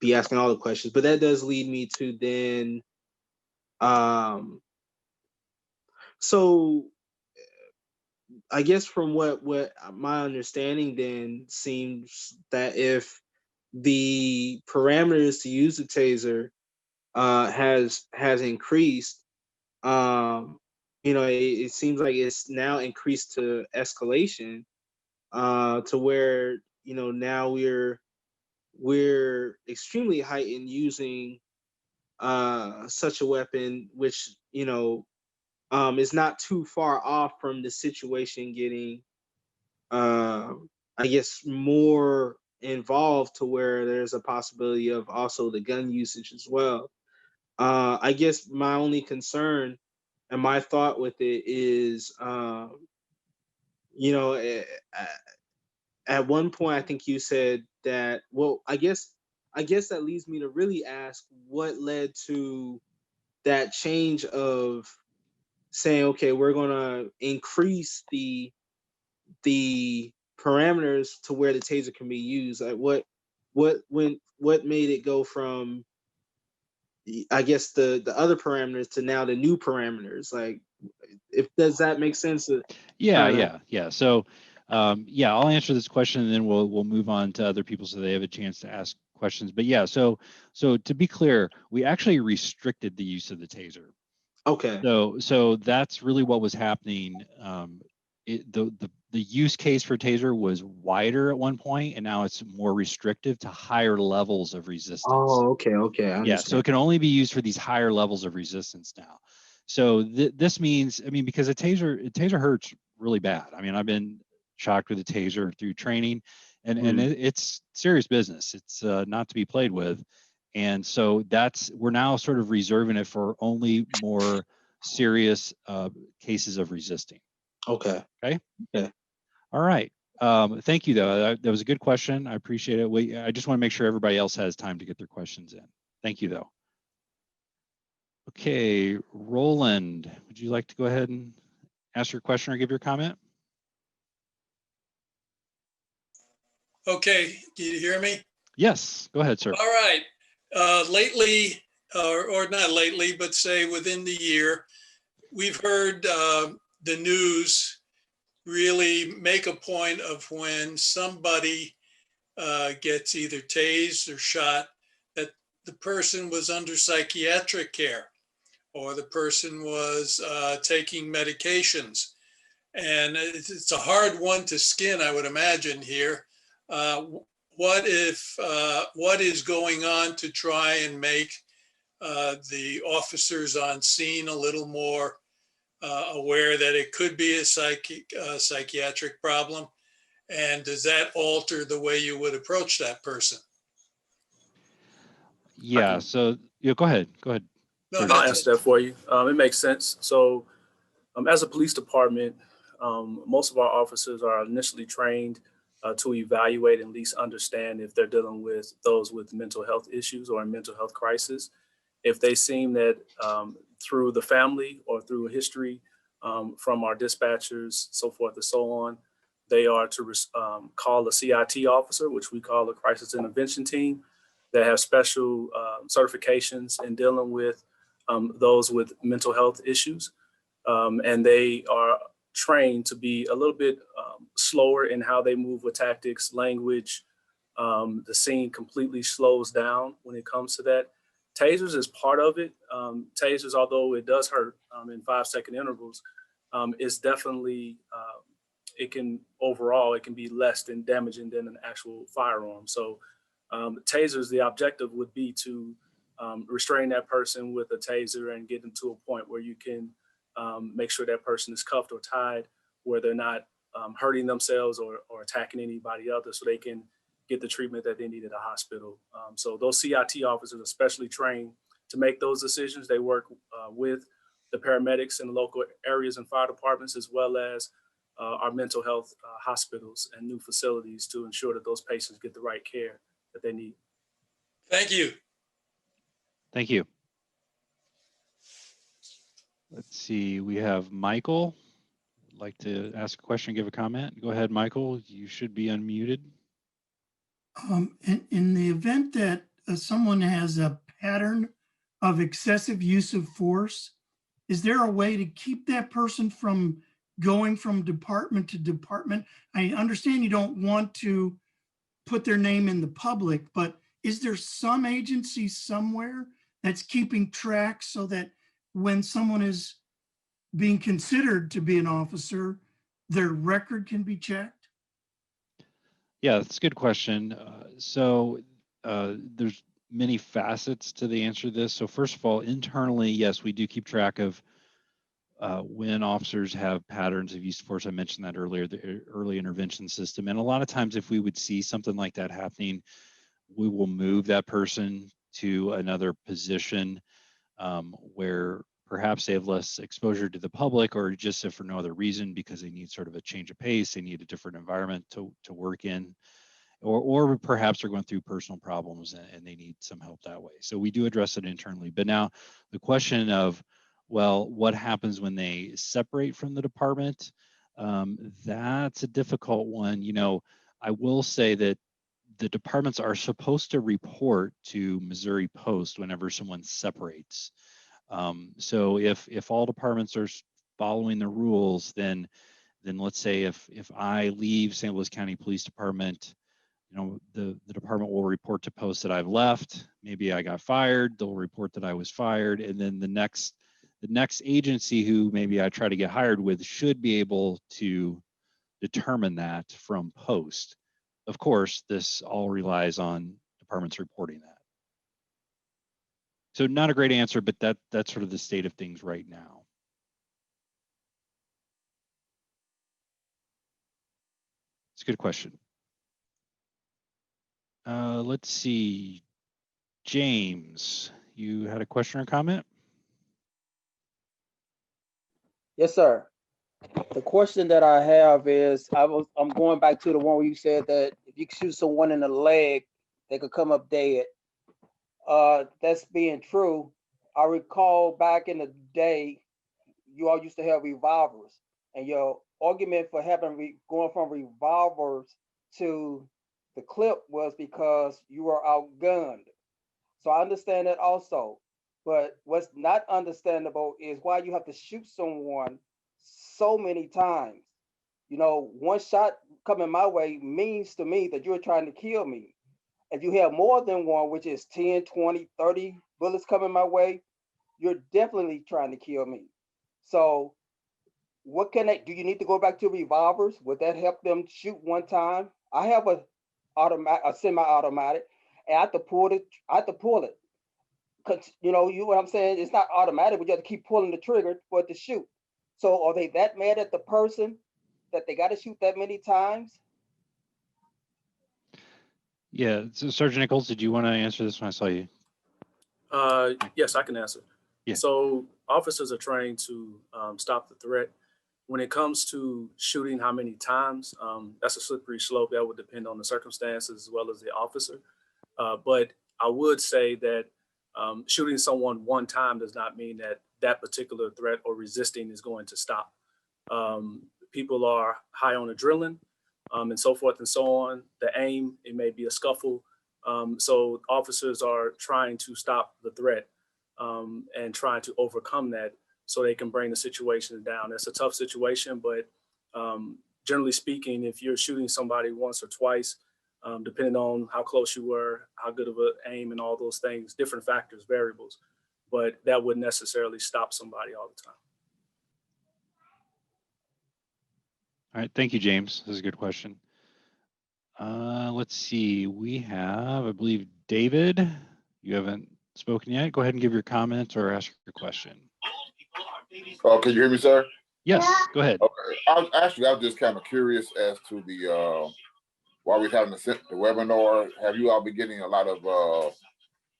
be asking all the questions, but that does lead me to then. So I guess from what my understanding then seems that if the parameters to use the taser has increased, it seems like it's now increased to escalation, to where now we're extremely heightened using such a weapon, which is not too far off from the situation getting, I guess, more involved to where there's a possibility of also the gun usage as well. I guess my only concern and my thought with it is, you know, eh, at one point I think you said that. Well, I guess that leads me to really ask what led to that change of saying, okay, we're gonna increase the parameters to where the taser can be used. Like what made it go from, I guess, the other parameters to now the new parameters? Like, does that make sense? Yeah. So, yeah, I'll answer this question and then we'll move on to other people so they have a chance to ask questions. But yeah, so to be clear, we actually restricted the use of the taser. Okay. So that's really what was happening. The use case for taser was wider at one point, and now it's more restrictive to higher levels of resistance. Oh, okay. I Yeah, so it can only be used for these higher levels of resistance now. So this means, I mean, because a taser hurts really bad. I mean, I've been shocked with a taser through training, and it's serious business. It's not to be played with. And so we're now sort of reserving it for only more serious cases of resisting. Okay. All right. Thank you, though. That was a good question. I appreciate it. I just want to make sure everybody else has time to get their questions in. Thank you, though. Okay, Roland, would you like to go ahead and ask your question or give your comment? Okay, can you hear me? Yes, go ahead, sir. All right. Lately, or not lately, but say within the year, we've heard the news really make a point of when somebody gets either tased or shot, that the person was under psychiatric care or the person was taking medications. And it's a hard one to skin, I would imagine here. What is going on to try and make the officers on scene a little more aware that it could be a psychiatric problem? And does that alter the way you would approach that person? Yeah, so go ahead. No, I'll answer that for you. It makes sense. So as a police department, most of our officers are initially trained to evaluate and at least understand if they're dealing with those with mental health issues or a mental health crisis. If they seem that through the family or through a history from our dispatchers, so forth and so on, they are to call a CIT officer, which we call a crisis intervention team, that have special certifications in dealing with those with mental health issues. And they are trained to be a little bit slower in how they move with tactics, language. The scene completely slows down when it comes to that. Tasers is part of it. Tasers, although it does hurt in 5-second intervals, is definitely, it can be less than damaging than an actual firearm. So tasers, the objective would be to restrain that person with a taser and get them to a point where you can make sure that person is cuffed or tied, where they're not hurting themselves or attacking anybody else, so they can get the treatment that they need at a hospital. So those CIT officers are specially trained to make those decisions. They work with the paramedics in the local areas and fire departments, as well as our mental health hospitals and new facilities, to ensure that those patients get the right care that they need. Thank you. Thank you. Let's see, we have Michael. Would like to ask a question, give a comment. Go ahead, Michael. You should be unmuted. In the event that someone has a pattern of excessive use of force, is there a way to keep that person from going from department to department? I understand you don't want to put their name in the public, but is there some agency somewhere that's keeping track so that when someone is being considered to be an officer, their record can be checked? Yeah, that's a good question. So there's many facets to the answer to this. So first of all, internally, yes, we do keep track of when officers have patterns of use of force. I mentioned that earlier, the early intervention system. And a lot of times if we would see something like that happening, we will move that person to another position where perhaps they have less exposure to the public, or just if for no other reason, because they need sort of a change of pace, they need a different environment to work in, or perhaps they're going through personal problems and they need some help that way. So we do address it internally. But now the question of, well, what happens when they separate from the department? That's a difficult one. You know, I will say that the departments are supposed to report to Missouri Post whenever someone separates. So if all departments are following the rules, then let's say if I leave St. Louis County Police Department, you know, the department will report to Post that I've left. Maybe I got fired. They'll report that I was fired, and then the next agency who maybe I try to get hired with should be able to determine that from Post. Of course, this all relies on departments reporting that. So not a great answer, but that's sort of the state of things right now. It's a good question. Let's see. James, you had a question or comment? Yes, sir. The question that I have is, I'm going back to the one where you said that if you shoot someone in the leg, they could come up dead. That's being true. I recall back in the day, you all used to have revolvers, and your argument for going from revolvers to the clip was because you were outgunned. So I understand that also. But what's not understandable is why you have to shoot someone so many times. You know, one shot coming my way means to me that you're trying to kill me. If you have more than one, which is 10, 20, 30 bullets coming my way, you're definitely trying to kill me. So what can do you need to go back to revolvers? Would that help them shoot one time? I have a semi-automatic, and I have to pull it. Cause you know, what I'm saying, it's not automatic, but you have to keep pulling the trigger for it to shoot. So are they that mad at the person that they got to shoot that many times? Yeah, so Sergeant Nichols, did you want to answer this when I saw you? Yes, I can answer. Yeah. So officers are trained to stop the threat. When it comes to shooting how many times, that's a slippery slope. That would depend on the circumstances as well as the officer. But I would say that shooting someone one time does not mean that that particular threat or resisting is going to stop. People are high on adrenaline and so forth and so on. The aim, it may be a scuffle. So officers are trying to stop the threat and trying to overcome that so they can bring the situation down. It's a tough situation, but generally speaking, if you're shooting somebody once or twice, depending on how close you were, how good of an aim and all those things, different factors, variables, but that wouldn't necessarily stop somebody all the time. All right, thank you, James. This is a good question. Let's see, we have, I believe, David. You haven't spoken yet. Go ahead and give your comment or ask your question. Can you hear me, sir? Yes, go ahead. Okay. I was just kind of curious as to the while we're having the webinar, have you all been getting a lot of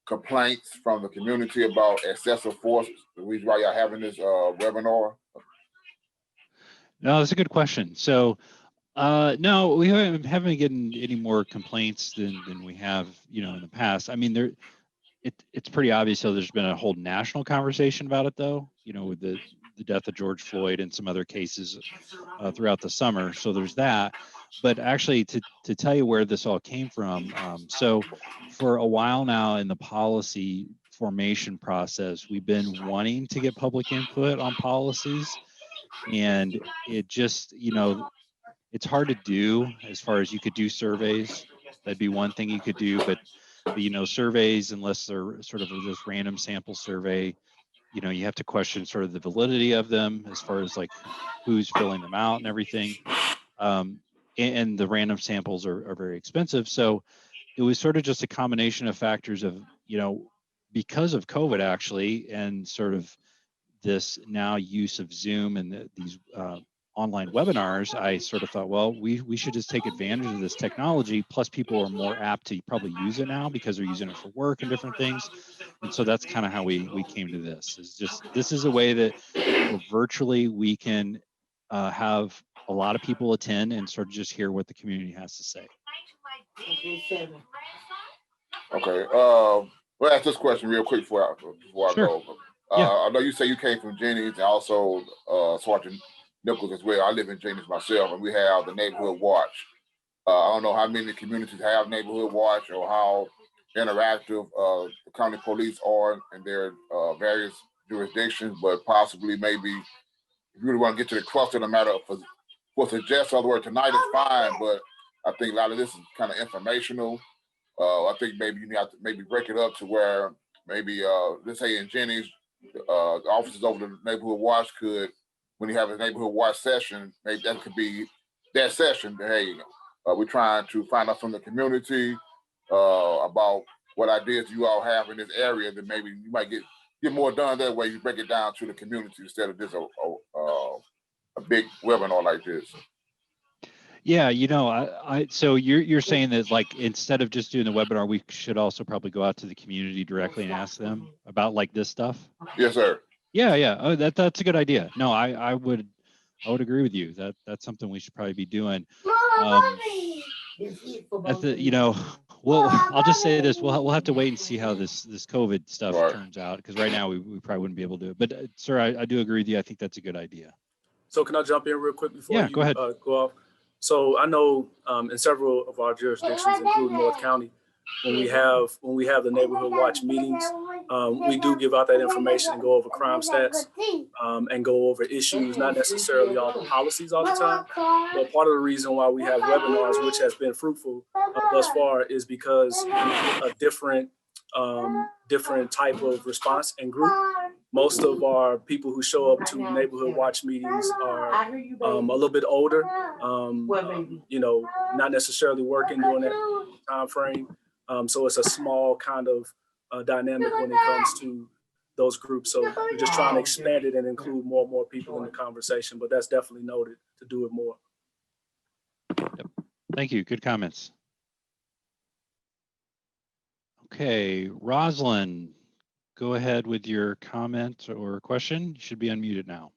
complaints from the community about excessive force? The reason why y'all having this webinar? No, that's a good question. So, no, we haven't been getting any more complaints than we have, you know, in the past. I mean, it's pretty obvious. So there's been a whole national conversation about it, though, you know, with the death of George Floyd and some other cases throughout the summer. So there's that. But actually, to tell you where this all came from, so for a while now in the policy formation process, we've been wanting to get public input on policies, and it just, you know, it's hard to do as far as you could do surveys. That'd be one thing you could do, but you know, surveys, unless they're sort of this random sample survey, you know, you have to question sort of the validity of them as far as like who's filling them out and everything. And the random samples are very expensive. So it was sort of just a combination of factors of, you know, because of COVID actually, and sort of this now use of Zoom and these online webinars, I sort of thought, well, we should just take advantage of this technology. Plus, people are more apt to probably use it now because they're using it for work and different things. And so that's kind of how we came to this. Is just this is a way that virtually we can have a lot of people attend and sort of just hear what the community has to say. Okay. Well, ask this question real quick before I Sure. go. Yeah. I know you say you came from Jennings and also Sergeant Nichols as well. I live in Jennings myself, and we have the neighborhood watch. I don't know how many communities have neighborhood watch or how interactive the county police are in their various jurisdictions, but possibly maybe if you really want to get to the crux of the matter, for suggest other word tonight is fine, but I think a lot of this is kind of informational. I think maybe you have to maybe break it up to where maybe let's say in Jennings, the officers over the neighborhood watch could, when you have a neighborhood watch session, maybe that could be that session. Hey, we're trying to find out from the community about what ideas you all have in this area. That maybe you might get more done that way. You break it down to the community instead of just a big webinar like this. Yeah, so you're saying that like instead of just doing the webinar, we should also probably go out to the community directly and ask them about like this stuff. Yes, sir. Yeah. Oh, that's a good idea. No, I would agree with you. That's something we should probably be doing. Well, I'll just say this: we'll have to wait and see how this COVID stuff turns out, because right now we probably wouldn't be able to do it. But sir, I do agree with you. I think that's a good idea. So can I jump in real quick before you go ahead. Go off? So I know in several of our jurisdictions, including North County, when we have the neighborhood watch meetings, we do give out that information and go over crime stats and go over issues, not necessarily all the policies all the time. But part of the reason why we have webinars, which has been fruitful thus far, is because a different type of response and group. Most of our people who show up to neighborhood watch meetings are a little bit older, not necessarily working during that time frame. So it's a small kind of dynamic when it comes to those groups. So we're just trying to expand it and include more and more people in the conversation, but that's definitely noted to do it more. Yep. Thank you. Good comments. Okay, Roslyn, go ahead with your comment or question. You should be unmuted now.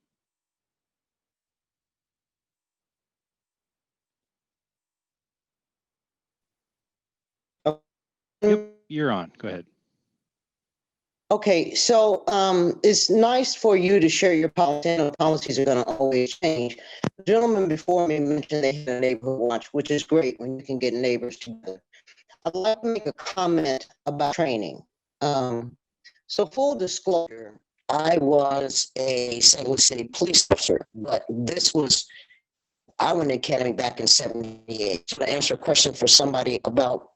Yep, you're on. Go ahead. Okay, so it's nice for you to share your policy. I know policies are going to always change. The gentleman before me mentioned they had a neighborhood watch, which is great when you can get neighbors together. I'd like to make a comment about training. So full disclosure, I was a St. Louis City police officer, but I went to academy back in '78. So to answer a question for somebody about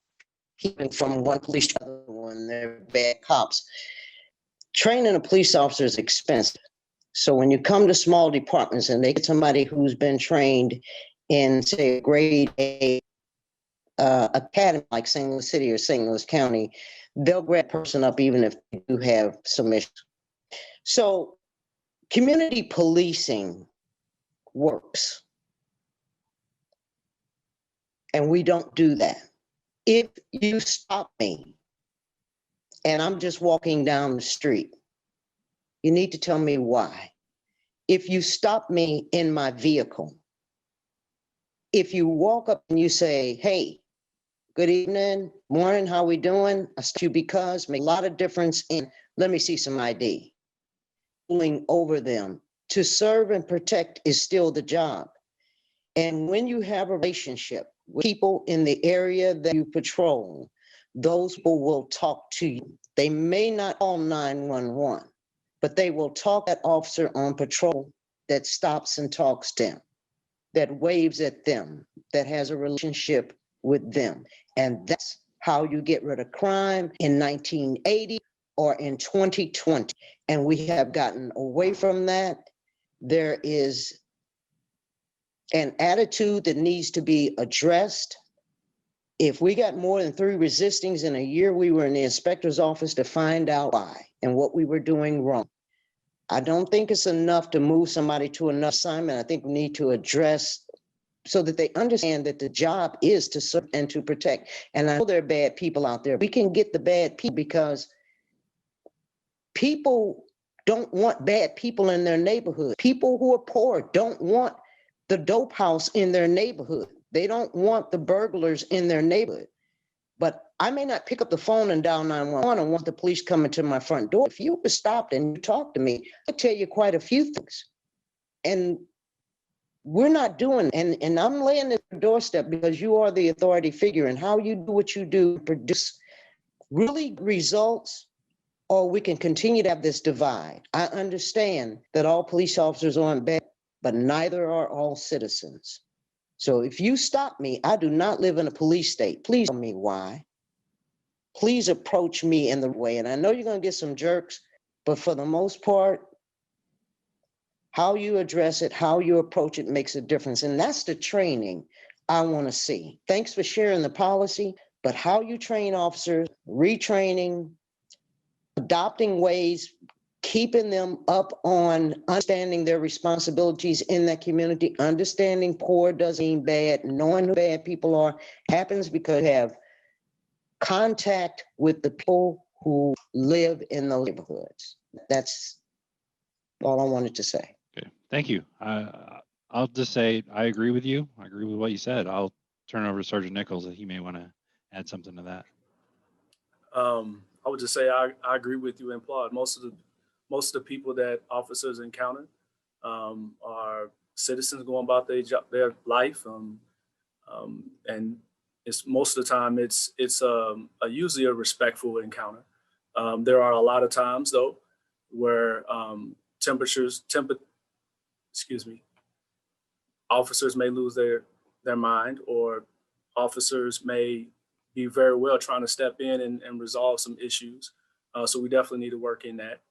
keeping from one police to the other when they're bad cops, training a police officer is expensive. So when you come to small departments and they get somebody who's been trained in, say, a grade A academy like St. Louis City or St. Louis County, they'll grab a person up even if they do have some issues. So community policing works. And we don't do that. If you stop me and I'm just walking down the street, you need to tell me why. If you stop me in my vehicle, if you walk up and you say, hey, good evening, morning, how we doing? I see you because make a lot of difference in, let me see some ID. Pulling over them to serve and protect is still the job. And when you have a relationship with people in the area that you patrol, those people will talk to you. They may not call 911, but they will talk to that officer on patrol that stops and talks to them, that waves at them, that has a relationship with them. And that's how you get rid of crime in 1980 or in 2020. And we have gotten away from that. There is an attitude that needs to be addressed. If we got more than 3 resistings in a year, we were in the inspector's office to find out why and what we were doing wrong. I don't think it's enough to move somebody to another assignment. I think we need to address so that they understand that the job is to serve and to protect. And I know there are bad people out there. We can get the bad people because people don't want bad people in their neighborhood. People who are poor don't want the dope house in their neighborhood. They don't want the burglars in their neighborhood. But I may not pick up the phone and dial 911 and want the police coming to my front door. If you were stopped and you talked to me, I'll tell you quite a few things. And we're not doing, and I'm laying this doorstep because you are the authority figure, and how you do what you do produce really results, or we can continue to have this divide. I understand that all police officers aren't bad, but neither are all citizens. So if you stop me, I do not live in a police state. Please tell me why. Please approach me in the way. And I know you're going to get some jerks, but for the most part, how you address it, how you approach it makes a difference. And that's the training I want to see. Thanks for sharing the policy, but how you train officers, retraining, adopting ways, keeping them up on understanding their responsibilities in that community, understanding poor doesn't mean bad, knowing who bad people are happens because you have contact with the people who live in those neighborhoods. That's all I wanted to say. Okay, thank you. I'll just say I agree with you. I agree with what you said. I'll turn it over to Sergeant Nichols that he may want to add something to that. I would just say I agree with you and applaud. Most of the people that officers encounter are citizens going about their life, and it's most of the time it's usually a respectful encounter. There are a lot of times though where officers may lose their mind, or officers may be very well trying to step in and resolve some issues. So we definitely need to work in that.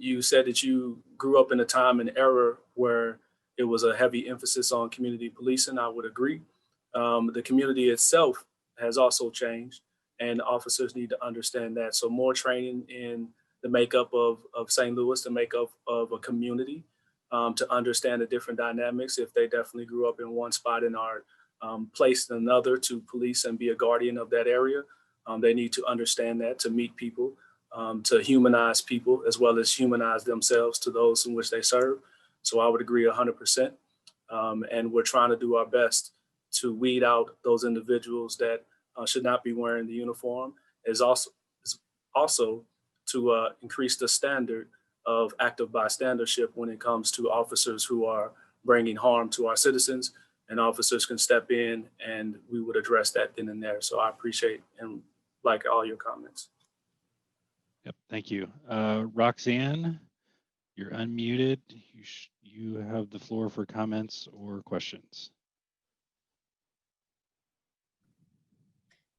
You said that you grew up in a time and era where it was a heavy emphasis on community policing. I would agree. The community itself has also changed, and officers need to understand that. So more training in the makeup of St. Louis, the makeup of a community, to understand the different dynamics. If they definitely grew up in one spot and are placed in another to police and be a guardian of that area, they need to understand that, to meet people, to humanize people as well as humanize themselves to those in which they serve. So I would agree 100%. And we're trying to do our best to weed out those individuals that should not be wearing the uniform, is also to increase the standard of active bystandership when it comes to officers who are bringing harm to our citizens, and officers can step in and we would address that then and there. So I appreciate and like all your comments. Yep, thank you. Roxanne, you're unmuted. You have the floor for comments or questions.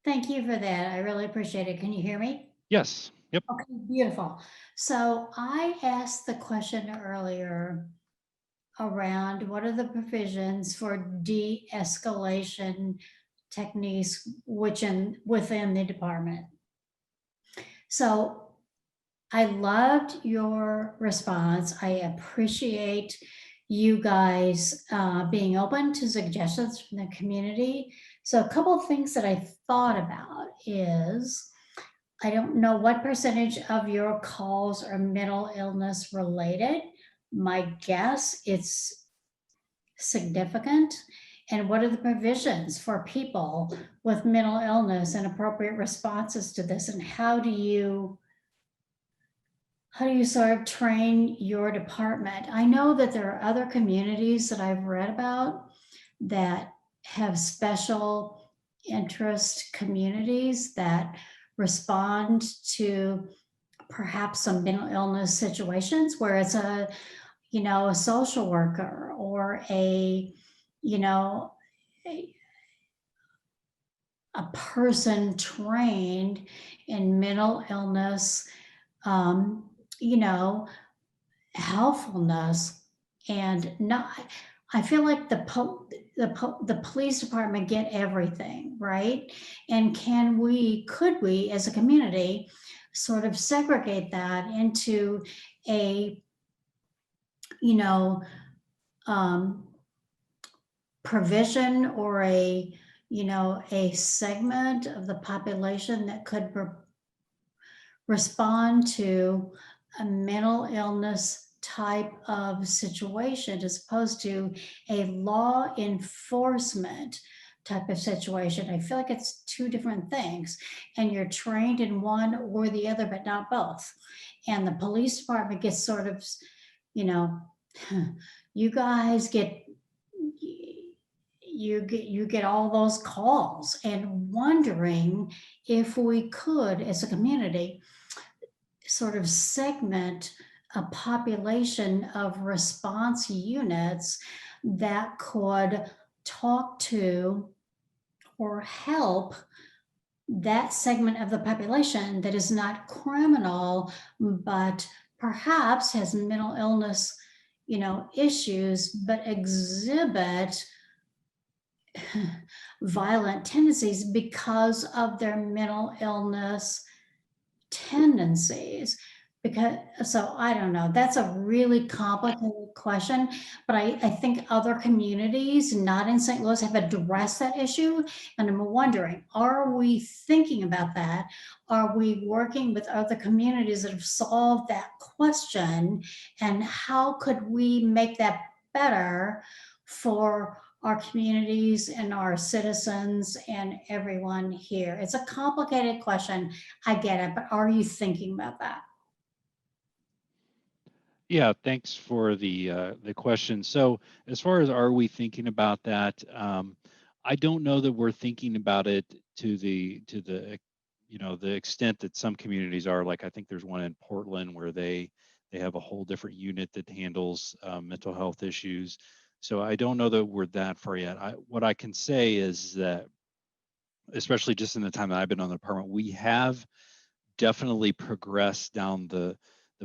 Thank you for that. I really appreciate it. Can you hear me? Yes. Yep. Okay, beautiful. So I asked the question earlier around what are the provisions for de-escalation techniques within the department. So I loved your response. I appreciate you guys being open to suggestions from the community. So a couple of things that I thought about is, I don't know what percentage of your calls are mental illness related. My guess it's significant. And what are the provisions for people with mental illness and appropriate responses to this? And how do you sort of train your department? I know that there are other communities that I've read about that have special interest communities that respond to perhaps some mental illness situations where it's a social worker or a person trained in mental illness, helpfulness, and not. I feel like the police department get everything, right? And could we as a community sort of segregate that into a, provision or a segment of the population that could respond to a mental illness type of situation as opposed to a law enforcement type of situation. I feel like it's two different things, and you're trained in one or the other, but not both. And the police department gets sort of, you guys get you get all those calls, and wondering if we could, as a community, sort of segment a population of response units that could talk to or help that segment of the population that is not criminal, but perhaps has mental illness, issues, but exhibit violent tendencies because of their mental illness tendencies. So I don't know, that's a really complicated question, but I think other communities not in St. Louis have addressed that issue. And I'm wondering, are we thinking about that? Are we working with other communities that have solved that question? And how could we make that better for our communities and our citizens and everyone here? It's a complicated question. I get it, but are you thinking about that? Yeah, thanks for the question. So as far as are we thinking about that, I don't know that we're thinking about it to the the extent that some communities are. Like I think there's one in Portland where they have a whole different unit that handles mental health issues. So I don't know that we're that far yet. What I can say is that, especially just in the time that I've been on the department, we have definitely progressed down the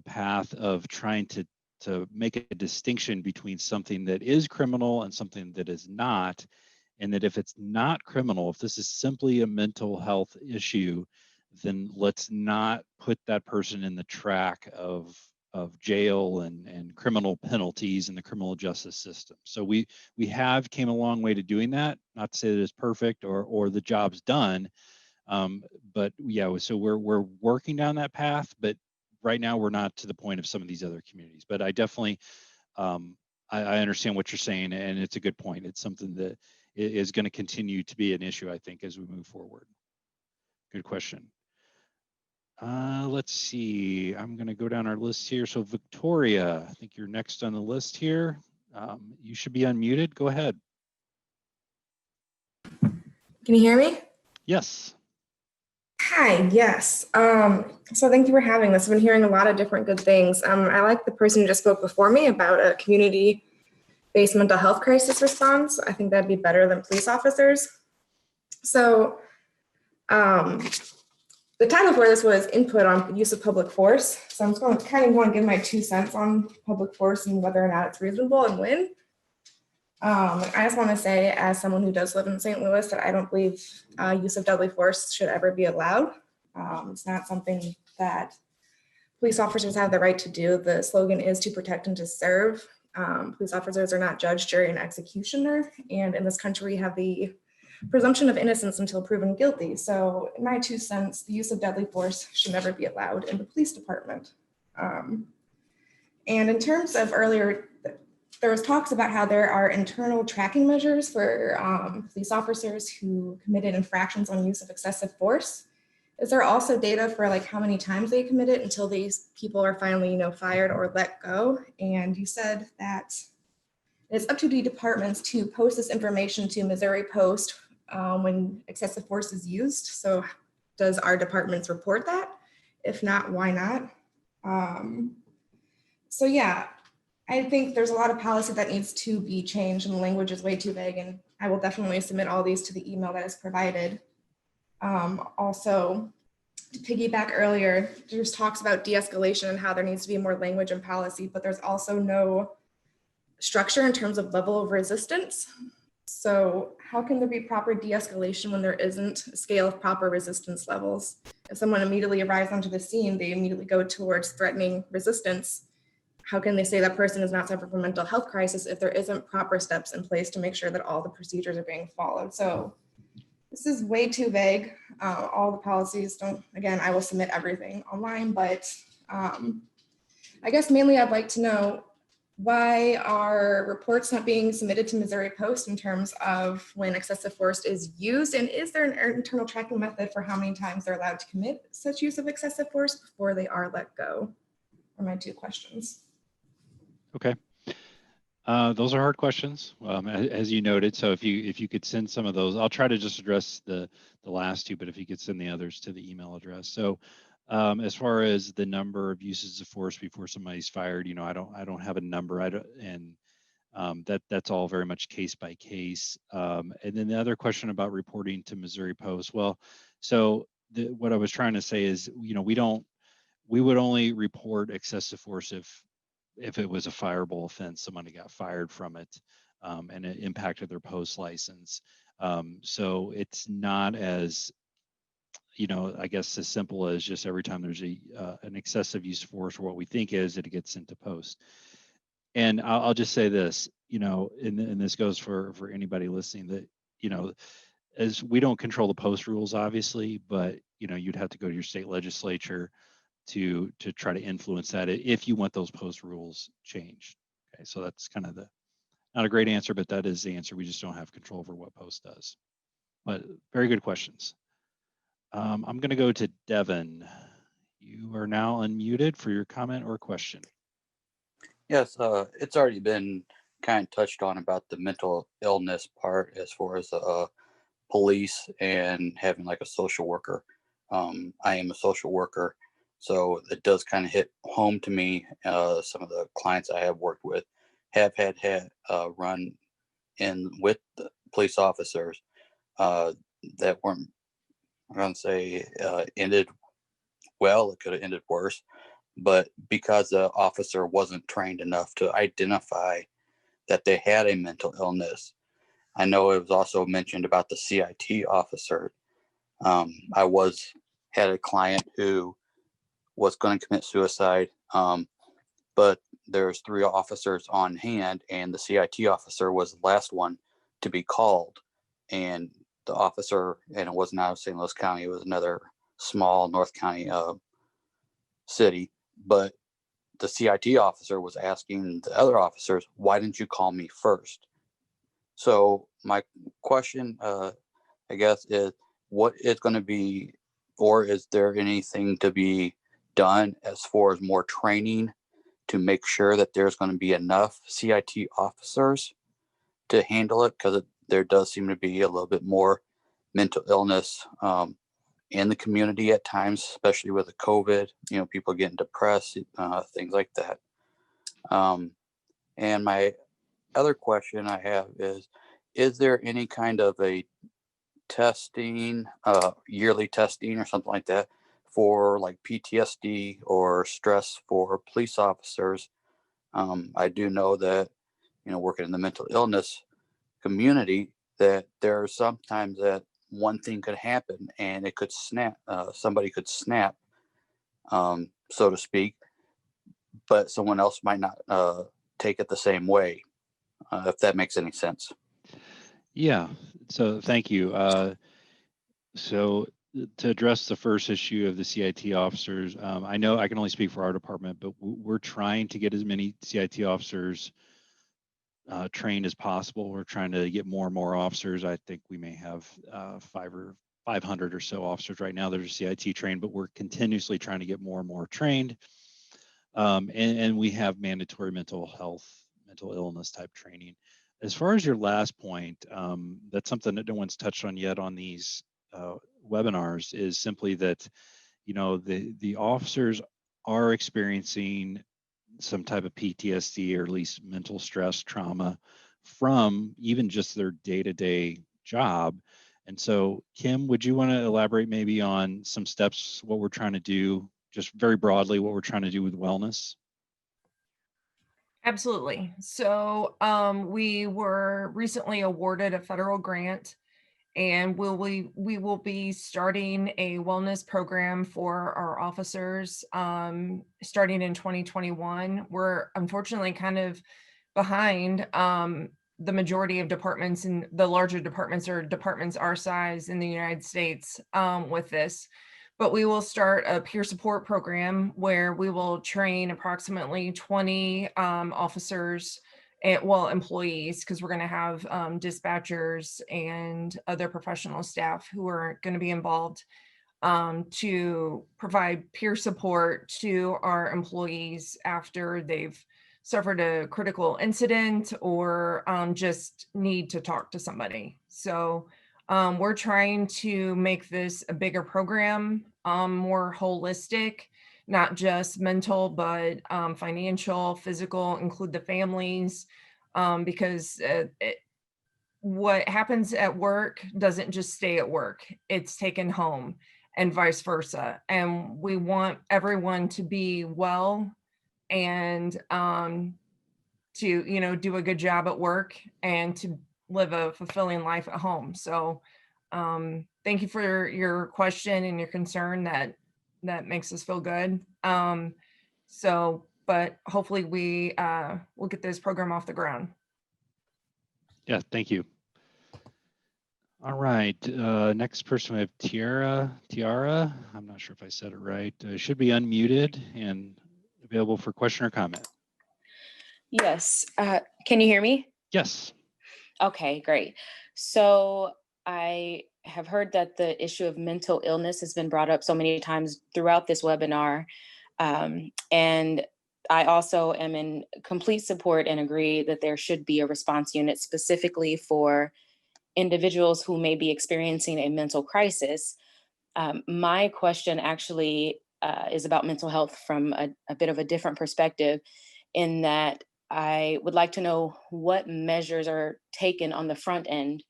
path of trying to make a distinction between something that is criminal and something that is not. And that if it's not criminal, if this is simply a mental health issue, then let's not put that person in the track of jail and criminal penalties in the criminal justice system. So we have came a long way to doing that. Not to say that it's perfect or the job's done, but yeah. So we're working down that path, but right now we're not to the point of some of these other communities. But I definitely I understand what you're saying, and it's a good point. It's something that is going to continue to be an issue, I think, as we move forward. Good question. Let's see. I'm going to go down our list here. So Victoria, I think you're next on the list here. You should be unmuted. Go ahead. Can you hear me? Yes. Hi, yes. So thank you for having this. I've been hearing a lot of different good things. I like the person who just spoke before me about a community-based mental health crisis response. I think that'd be better than police officers. So the title for this was input on use of public force. So I'm just going to kind of want to give my 2 cents on public force and whether or not it's reasonable and when. I just want to say, as someone who does live in St. Louis, that I don't believe use of deadly force should ever be allowed. It's not something that police officers have the right to do. The slogan is to protect and to serve. Police officers are not judge, jury, and executioner. And in this country, we have the presumption of innocence until proven guilty. So in my 2 cents, the use of deadly force should never be allowed in the police department. And in terms of earlier, there was talks about how there are internal tracking measures for police officers who committed infractions on use of excessive force. Is there also data for like how many times they committed until these people are finally, fired or let go? And you said that it's up to the departments to post this information to Missouri Post when excessive force is used. So does our departments report that? If not, why not? So yeah. I think there's a lot of policy that needs to be changed and the language is way too vague, and I will definitely submit all these to the email that is provided. Also, to piggyback earlier, there's talks about de-escalation and how there needs to be more language and policy, but there's also no structure in terms of level of resistance. So how can there be proper de-escalation when there isn't a scale of proper resistance levels? If someone immediately arrives onto the scene, they immediately go towards threatening resistance. How can they say that person is not suffering from a mental health crisis if there isn't proper steps in place to make sure that all the procedures are being followed? So this is way too vague. All the policies don't, again, I will submit everything online, but I guess mainly I'd like to know why are reports not being submitted to Missouri Post in terms of when excessive force is used? And is there an internal tracking method for how many times they're allowed to commit such use of excessive force before they are let go? Are my 2 questions. Okay. Those are hard questions, as you noted. So if you could send some of those, I'll try to just address the last two, but if you could send the others to the email address. So as far as the number of uses of force before somebody's fired, I don't have a number. And that's all very much case by case. And then the other question about reporting to Missouri Post. Well, so what I was trying to say is, we would only report excessive force if it was a fireable offense, somebody got fired from it, and it impacted their post license. So it's not as, I guess as simple as just every time there's an excessive use of force, or what we think is that it gets sent to post. And I'll just say this, and this goes for anybody listening, that, as we don't control the post rules, obviously, but, you'd have to go to your state legislature to try to influence that if you want those post rules changed. Okay, so that's kind of not a great answer, but that is the answer. We just don't have control over what post does. But very good questions. I'm going to go to Devin. You are now unmuted for your comment or question. Yes, it's already been kind of touched on about the mental illness part as far as police and having like a social worker. I am a social worker, so it does kind of hit home to me. Some of the clients I have worked with have had run in with the police officers that weren't, I'm going to say, ended well. It could have ended worse, but because the officer wasn't trained enough to identify that they had a mental illness. I know it was also mentioned about the CIT officer. I had a client who was going to commit suicide, but there's 3 officers on hand, and the CIT officer was the last one to be called. And the officer, and it wasn't out of St. Louis County, it was another small North County city, but the CIT officer was asking the other officers, why didn't you call me first? So my question, I guess, is what is going to be, or is there anything to be done as far as more training to make sure that there's going to be enough CIT officers to handle it? Because there does seem to be a little bit more mental illness in the community at times, especially with the COVID, people getting depressed, things like that. And my other question I have is there any kind of a testing, yearly testing or something like that for like PTSD or stress for police officers? I do know that, working in the mental illness community, that there are sometimes that one thing could happen and it could snap, somebody could snap, so to speak, but someone else might not take it the same way, if that makes any sense. Yeah, so thank you. So to address the first issue of the CIT officers, I know I can only speak for our department, but we're trying to get as many CIT officers trained as possible. We're trying to get more and more officers. I think we may have 500 or so officers right now that are CIT trained, but we're continuously trying to get more and more trained. And we have mandatory mental illness type training. As far as your last point, that's something that no one's touched on yet on these webinars, is simply that, the officers are experiencing some type of PTSD, or at least mental stress trauma, from even just their day-to-day job. And so, Kim, would you want to elaborate maybe on some steps, what we're trying to do, just very broadly, what we're trying to do with wellness? Absolutely. So we were recently awarded a federal grant, and we will be starting a wellness program for our officers starting in 2021. We're unfortunately kind of behind the majority of departments, and the larger departments or departments our size in the United States with this. But we will start a peer support program where we will train approximately 20 officers, employees, because we're going to have dispatchers and other professional staff who are going to be involved to provide peer support to our employees after they've suffered a critical incident or just need to talk to somebody. So we're trying to make this a bigger program, more holistic, not just mental, but financial, physical, include the families, because what happens at work doesn't just stay at work, it's taken home and vice versa. And we want everyone to be well and to, you know, do a good job at work and to live a fulfilling life at home. So thank you for your question and your concern. That makes us feel good. But hopefully we will get this program off the ground. Yeah, thank you. All right, next person we have Tiara. I'm not sure if I said it right. Should be unmuted and available for question or comment. Yes. Can you hear me? Yes. Okay, Great. So I have heard that the issue of mental illness has been brought up so many times throughout this webinar. And I also am in complete support and agree that there should be a response unit specifically for individuals who may be experiencing a mental crisis. My question actually is about mental health from a bit of a different perspective, in that I would like to know what measures are taken on the front end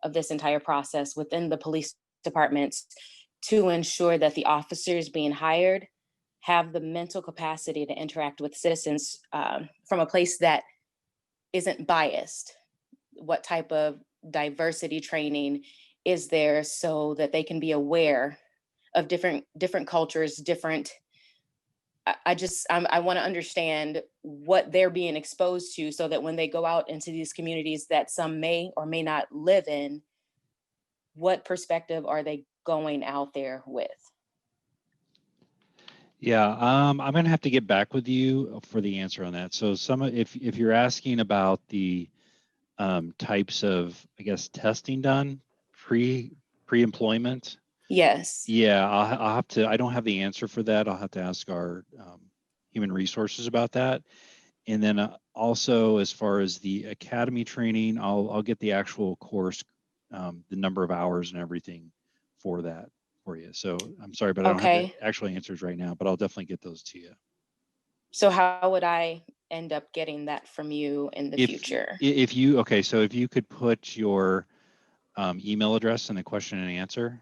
of this entire process within the police departments to ensure that the officers being hired have the mental capacity to interact with citizens from a place that isn't biased. What type of diversity training is there so that they can be aware of different cultures, different. I want to understand what they're being exposed to so that when they go out into these communities that some may or may not live in, what perspective are they going out there with? Yeah, I'm gonna have to get back with you for the answer on that. So if you're asking about the types of, I guess, testing done pre-employment. Yes. Yeah, I'll have to, I don't have the answer for that. I'll have to ask our human resources about that. And then also, as far as the academy training, I'll get the actual course, the number of hours and everything for that for you. So I'm sorry, but I don't have the actual answers right now, but I'll definitely get those to you. So how would I end up getting that from you in the future? So if you could put your email address in the question and answer.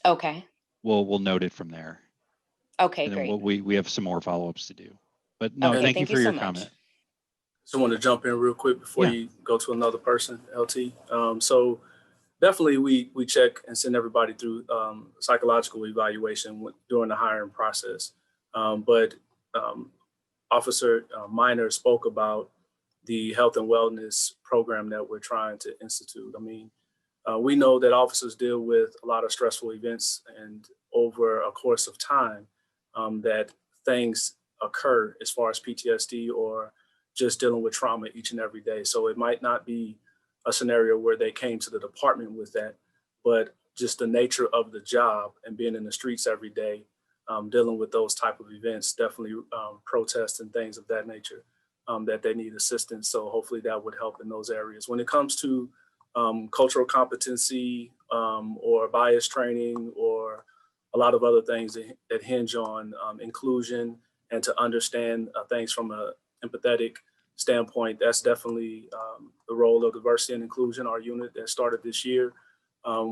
Okay. We'll note it from there. Okay, and then great. we have some more follow-ups to do. But no, Okay, thank you for your so comment. Just want to jump in real quick before you go to another person, LT. So definitely we check and send everybody through psychological evaluation during the hiring process. But Officer Minor spoke about the health and wellness program that we're trying to institute. I mean, we know that officers deal with a lot of stressful events, and over a course of time that things occur as far as PTSD or just dealing with trauma each and every day. So it might not be a scenario where they came to the department with that, but just the nature of the job and being in the streets every day, dealing with those type of events, definitely protests and things of that nature, that they need assistance. So hopefully that would help in those areas. When it comes to cultural competency or bias training or a lot of other things that hinge on inclusion and to understand things from an empathetic standpoint, that's definitely the role of diversity and inclusion, our unit that started this year.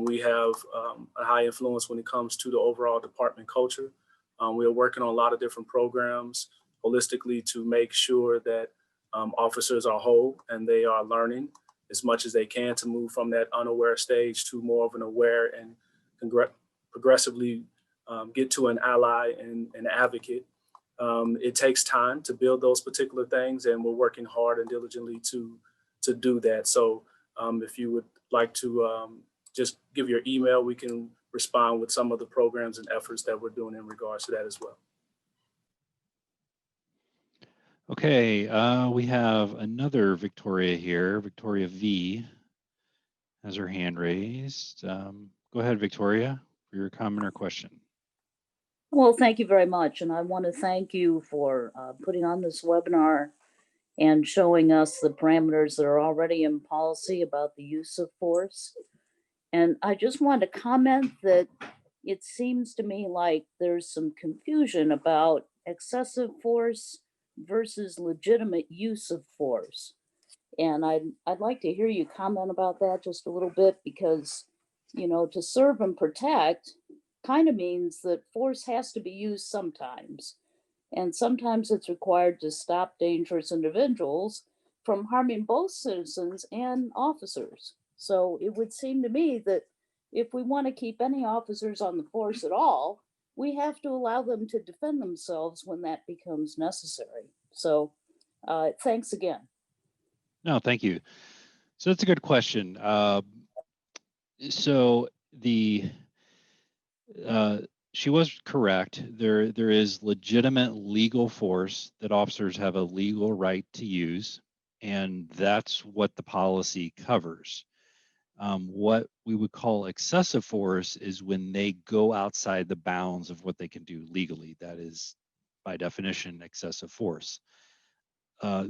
We have a high influence when it comes to the overall department culture. We are working on a lot of different programs holistically to make sure that officers are whole and they are learning as much as they can to move from that unaware stage to more of an aware and progressively get to an ally and an advocate. It takes time to build those particular things, and we're working hard and diligently to do that. So if you would like to just give your email, we can respond with some of the programs and efforts that we're doing in regards to that as well. Okay, we have another Victoria here. Victoria V has her hand raised. Go ahead, Victoria, for your comment or question. Well, thank you very much. And I want to thank you for putting on this webinar and showing us the parameters that are already in policy about the use of force. And I just want to comment that it seems to me like there's some confusion about excessive force versus legitimate use of force. And I'd like to hear you comment about that just a little bit, because, you know, to serve and protect kind of means that force has to be used sometimes. And sometimes it's required to stop dangerous individuals from harming both citizens and officers. So it would seem to me that if we want to keep any officers on the force at all, we have to allow them to defend themselves when that becomes necessary. So thanks again. No, thank you. So that's a good question. So she was correct. There is legitimate legal force that officers have a legal right to use, and that's what the policy covers. What we would call excessive force is when they go outside the bounds of what they can do legally. That is, by definition, excessive force. So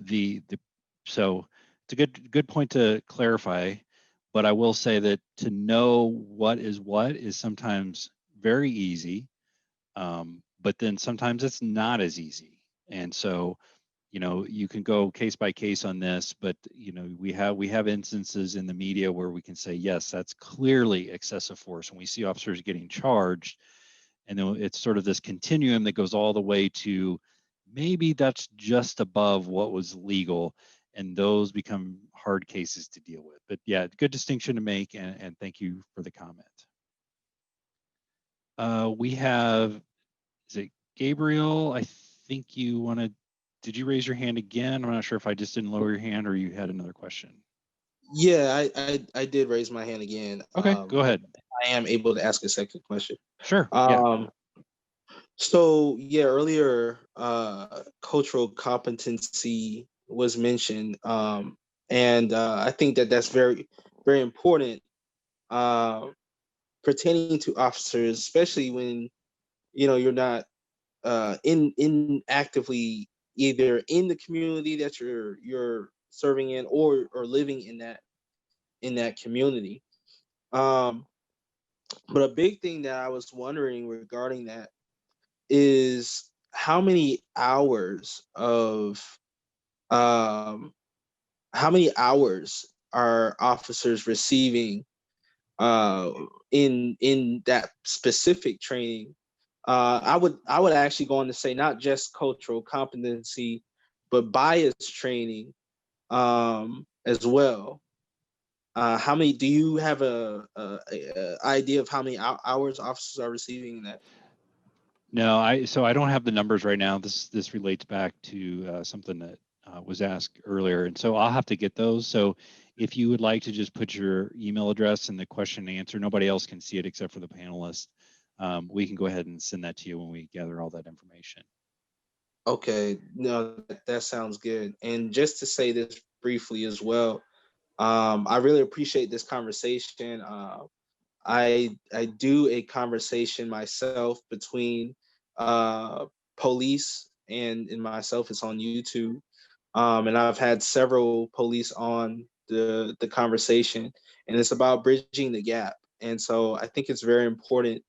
it's a good point to clarify, but I will say that to know what is sometimes very easy, but then sometimes it's not as easy. And so, you know, you can go case by case on this, but you know, we have instances in the media where we can say, yes, that's clearly excessive force, and we see officers getting charged, and then it's sort of this continuum that goes all the way to maybe that's just above what was legal, and those become hard cases to deal with. But yeah, good distinction to make, and thank you for the comment. We have, is it Gabriel? I think you wanted, did you raise your hand again? I'm not sure if I just didn't lower your hand or you had another question. Yeah, I did raise my hand again. Okay, go ahead. I am able to ask a second question. Sure. Yeah. So yeah, earlier cultural competency was mentioned, and I think that that's very, very important pertaining to officers, especially when you're not in actively either in the community that you're serving in or living in that community. But a big thing that I was wondering regarding that is how many hours are officers receiving in that specific training. I would actually go on to say not just cultural competency, but bias training as well. How many? Do you have a idea of how many hours officers are receiving that? No, so I don't have the numbers right now. This relates back to something that was asked earlier, and so I'll have to get those. So if you would like to just put your email address in the question and answer, nobody else can see it except for the panelists. We can go ahead and send that to you when we gather all that information. Okay, no, that sounds good. And just to say this briefly as well, I really appreciate this conversation. I do a conversation myself between police and myself. It's on YouTube, and I've had several police on the conversation, and it's about bridging the gap. And so I think it's very important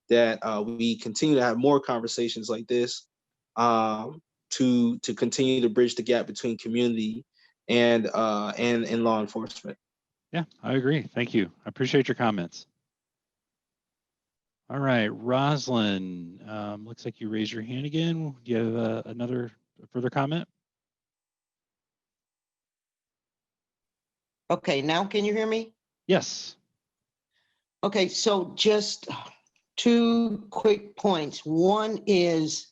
that we continue to have more conversations like this to continue to bridge the gap between community and law enforcement. Yeah, I agree. Thank you. I appreciate your comments. All right, Roslyn, looks like you raised your hand again. Do you have another further comment? Okay, now can you hear me? Yes. Okay, so just 2 quick points. One is,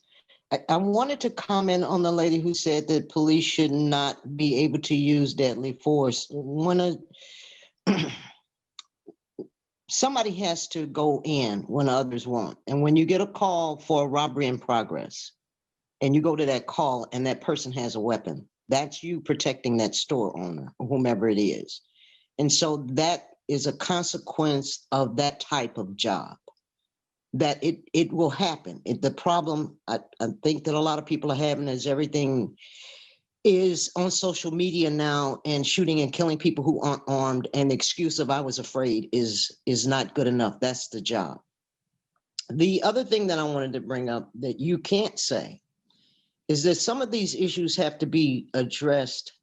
I wanted to comment on the lady who said that police should not be able to use deadly force. Somebody has to go in when others won't. And when you get a call for a robbery in progress, and you go to that call and that person has a weapon, that's you protecting that store owner or whomever it is. And so that is a consequence of that type of job, that it will happen. The problem I think that a lot of people are having is everything is on social media now and shooting and killing people who aren't armed, and the excuse of I was afraid is not good enough. That's the job. The other thing that I wanted to bring up that you can't say is that some of these issues have to be addressed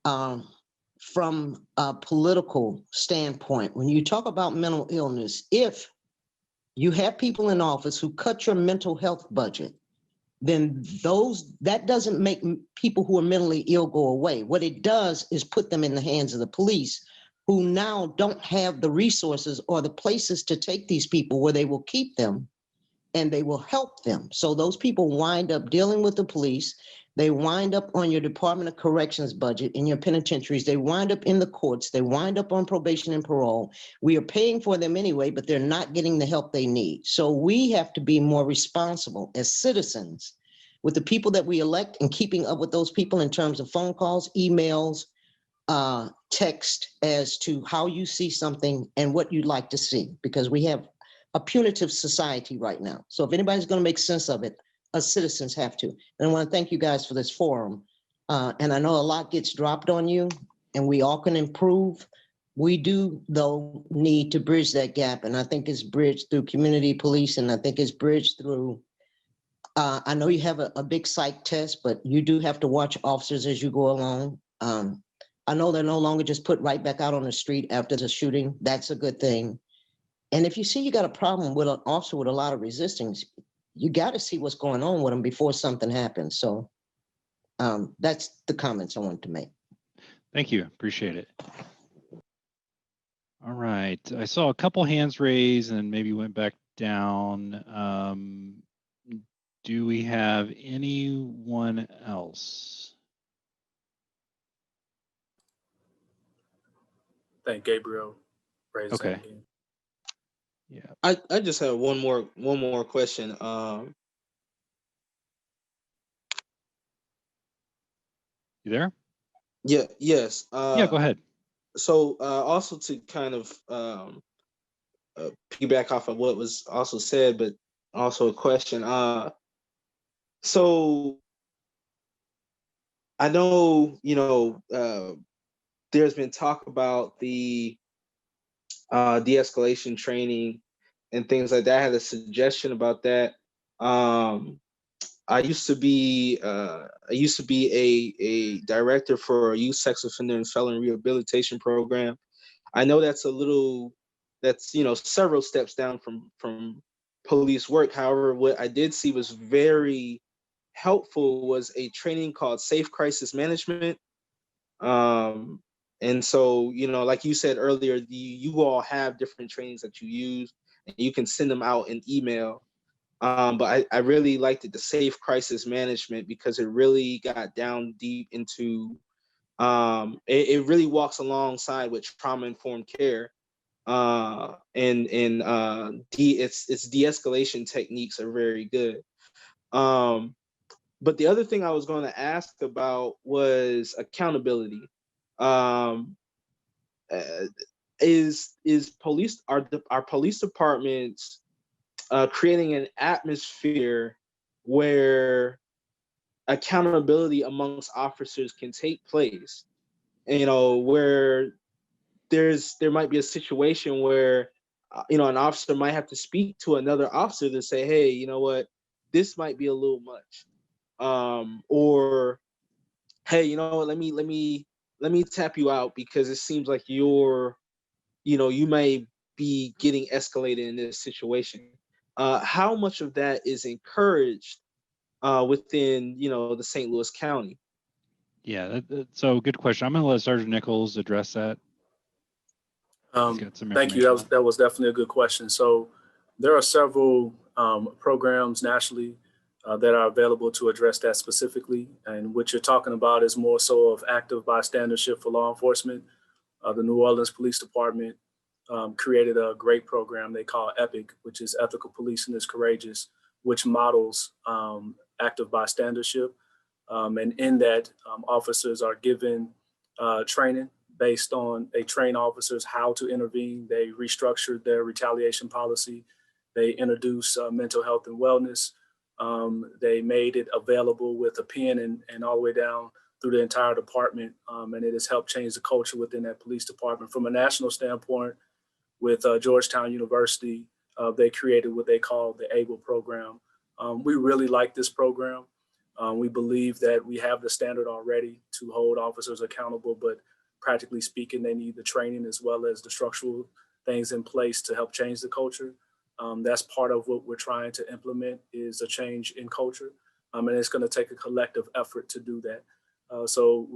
from a political standpoint. When you talk about mental illness, if you have people in office who cut your mental health budget, then that doesn't make people who are mentally ill go away. What it does is put them in the hands of the police, who now don't have the resources or the places to take these people where they will keep them and they will help them. So those people wind up dealing with the police. They wind up on your Department of Corrections budget in your penitentiaries. They wind up in the courts. They wind up on probation and parole. We are paying for them anyway, but they're not getting the help they need. So we have to be more responsible as citizens with the people that we elect and keeping up with those people in terms of phone calls, emails, text as to how you see something and what you'd like to see, because we have a punitive society right now. So if anybody's going to make sense of it, us citizens have to. And I want to thank you guys for this forum. And I know a lot gets dropped on you and we all can improve. We do, though, need to bridge that gap. And I think it's bridged through community police, and I think it's bridged through, I know you have a big psych test, but you do have to watch officers as you go along. I know they're no longer just put right back out on the street after the shooting. That's a good thing. And if you see you got a problem with an officer with a lot of resistance, you got to see what's going on with them before something happens. So that's the comments I wanted to make. Thank you. Appreciate it. All right. I saw a couple hands raised and maybe went back down. Do we have anyone else? I think Gabriel raised his hand Okay. again. Yeah. I just have one more question. You there? Yeah, yes. Yeah, go ahead. So also to kind of piggyback off of what was also said, but also a question. So I know, there's been talk about the de-escalation training and things like that. I had a suggestion about that. I used to be a director for a youth sex offender and felon rehabilitation program. I know that's several steps down from police work. However, what I did see was very helpful was a training called Safe Crisis Management. And so, like you said earlier, you all have different trainings that you use, and you can send them out in email. But I really liked the Safe Crisis Management because it really got down deep into, it really walks alongside with trauma-informed care. Its de-escalation techniques are very good. But the other thing I was going to ask about was accountability. Is police, our police departments creating an atmosphere where accountability amongst officers can take place? Where there might be a situation where an officer might have to speak to another officer to say, hey, you know what, this might be a little much. Or hey, you know what, let me tap you out because it seems like you may be getting escalated in this situation. How much of that is encouraged within the St. Louis County? Yeah, so good question. I'm going to let Sergeant Nichols address that. He's got some Thank you. information. That was definitely a good question. So there are several programs nationally that are available to address that specifically. And what you're talking about is more so of active bystandership for law enforcement. The New Orleans Police Department created a great program they call EPIC, which is Ethical Policing is Courageous, which models active bystandership. And in that, officers are given training based on, they train officers how to intervene. They restructured their retaliation policy. They introduce mental health and wellness. They made it available with a pen and all the way down through the entire department, and it has helped change the culture within that police department. From a national standpoint, with Georgetown University, they created what they call the ABLE program. We really like this program. We believe that we have the standard already to hold officers accountable, but practically speaking, they need the training as well as the structural things in place to help change the culture. That's part of what we're trying to implement, is a change in culture. And it's going to take a collective effort to do that. So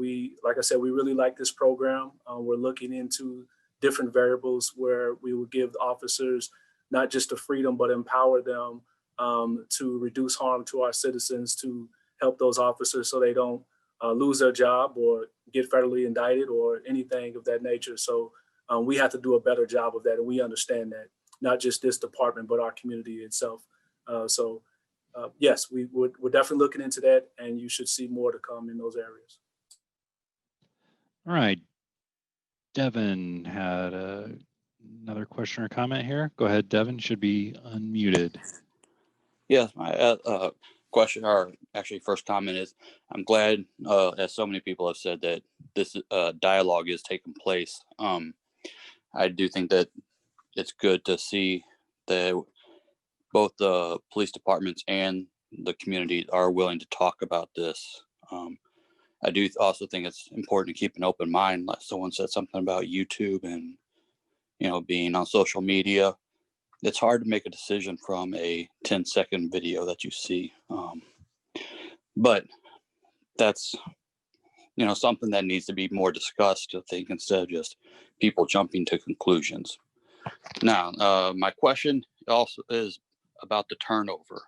like I said, we really like this program. We're looking into different variables where we will give the officers not just the freedom, but empower them to reduce harm to our citizens, to help those officers so they don't lose their job or get federally indicted or anything of that nature. So we have to do a better job of that. And we understand that, not just this department, but our community itself. Yes, we're definitely looking into that, and you should see more to come in those areas. All right. Devin had another question or comment here. Go ahead, Devin, should be unmuted. Yes, my question, or actually first comment is, I'm glad, as so many people have said, that this dialogue is taking place. I do think that it's good to see that both the police departments and the community are willing to talk about this. I do also think it's important to keep an open mind. Like someone said something about YouTube and, being on social media. It's hard to make a decision from a 10-second video that you see. But that's, something that needs to be more discussed, I think, instead of just people jumping to conclusions. Now, my question also is about the turnover.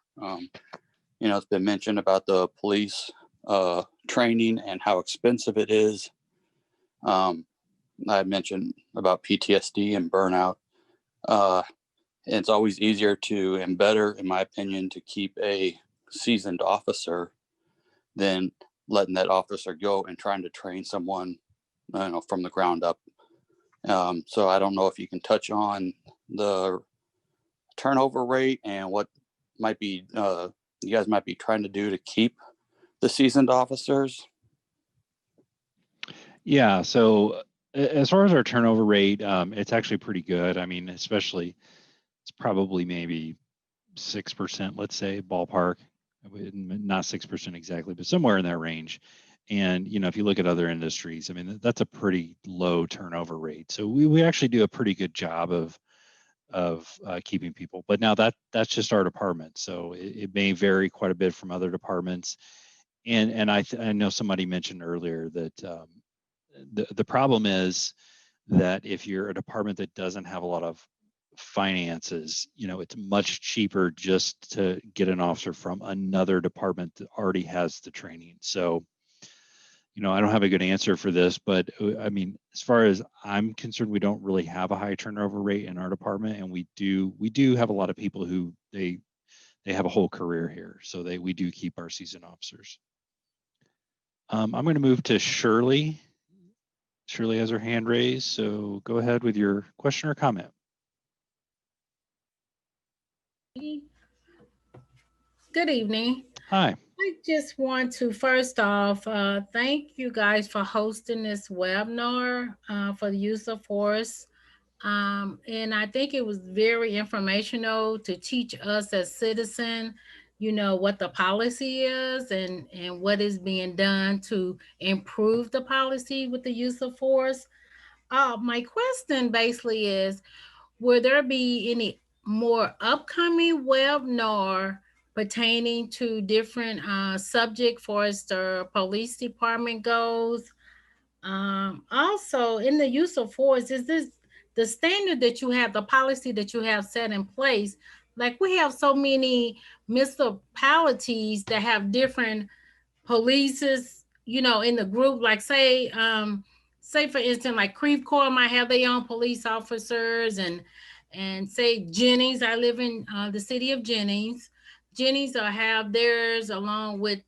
It's been mentioned about the police training and how expensive it is. I mentioned about PTSD and burnout. It's always easier to, and better, in my opinion, to keep a seasoned officer than letting that officer go and trying to train someone, from the ground up. So I don't know if you can touch on the turnover rate and what might be you guys might be trying to do to keep the seasoned officers. Yeah, so as far as our turnover rate, it's actually pretty good. I mean, especially it's probably maybe 6%, let's say, ballpark. Not 6% exactly, but somewhere in that range. And if you look at other industries, I mean, that's a pretty low turnover rate. So we actually do a pretty good job of keeping people. But now that's just our department, so it may vary quite a bit from other departments. And I know somebody mentioned earlier that the problem is that if you're a department that doesn't have a lot of finances, it's much cheaper just to get an officer from another department that already has the training. So I don't have a good answer for this, but I mean, as far as I'm concerned, we don't really have a high turnover rate in our department, and we do have a lot of people who they have a whole career here, so we do keep our seasoned officers. I'm going to move to Shirley. Shirley has her hand raised, so go ahead with your question or comment. Good evening. Hi. I just want to first off thank you guys for hosting this webinar for the use of force. And I think it was very informational to teach us as citizens, what the policy is and what is being done to improve the policy with the use of force. My question basically is, will there be any more upcoming webinar pertaining to different subject for as the police department goes? Also, in the use of force, is this the standard that you have, the policy that you have set in place? Like we have so many municipalities that have different polices, in the group, like say for instance, like Creve Coeur might have their own police officers, and say Jennings, I live in the city of Jennings. Jennings will have theirs along with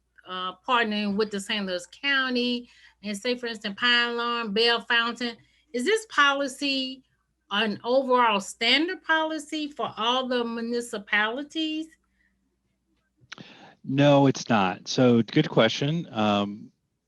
partnering with the St. Louis County, and say for instance, Pine Lawn, Bell Fountain. Is this policy an overall standard policy for all the municipalities? No, it's not. So good question.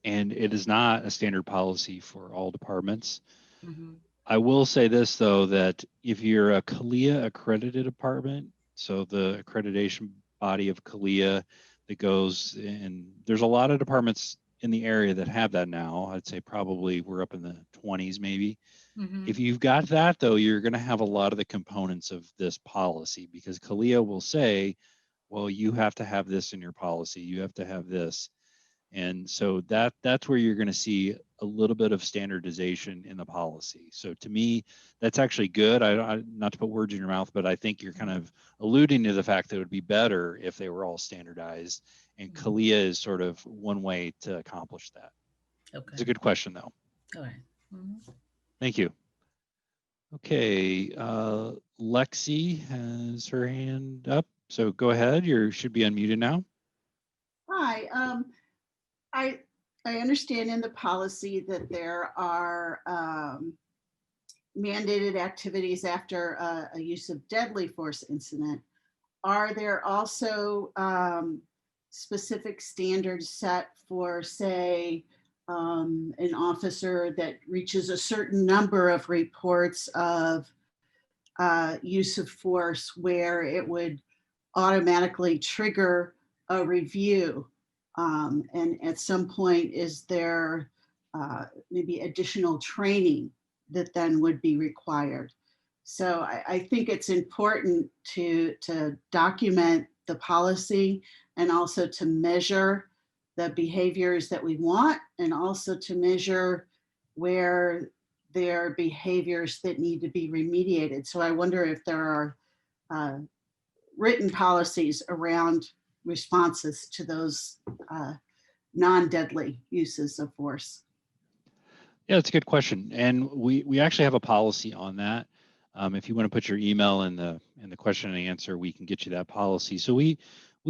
and it is not a standard policy for all departments. Mhm. I will say this though, that if you're a CALIA accredited department, so the accreditation body of CALIA that goes, and there's a lot of departments in the area that have that now. I'd say probably we're up in the 20s maybe. Mhm. If you've got that though, you're going to have a lot of the components of this policy, because CALIA will say, well, you have to have this in your policy, you have to have this. And so that's where you're going to see a little bit of standardization in the policy. So to me, that's actually good. Not to put words in your mouth, but I think you're kind of alluding to the fact that it would be better if they were all standardized. And CALIA is sort of one way to accomplish that. Okay. It's a good question, though. All right. Mhm. Thank you. Okay, Lexi has her hand up. So go ahead. You should be unmuted now. Hi, I understand in the policy that there are mandated activities after a use of deadly force incident. Are there also specific standards set for, say, an officer that reaches a certain number of reports of use of force where it would automatically trigger a review? And at some point, is there maybe additional training that then would be required? So I think it's important to document the policy and also to measure the behaviors that we want, and also to measure where there are behaviors that need to be remediated. So I wonder if there are written policies around responses to those non-deadly uses of force. Yeah, that's a good question. And we actually have a policy on that. If you want to put your email in the question and answer, we can get you that policy. So we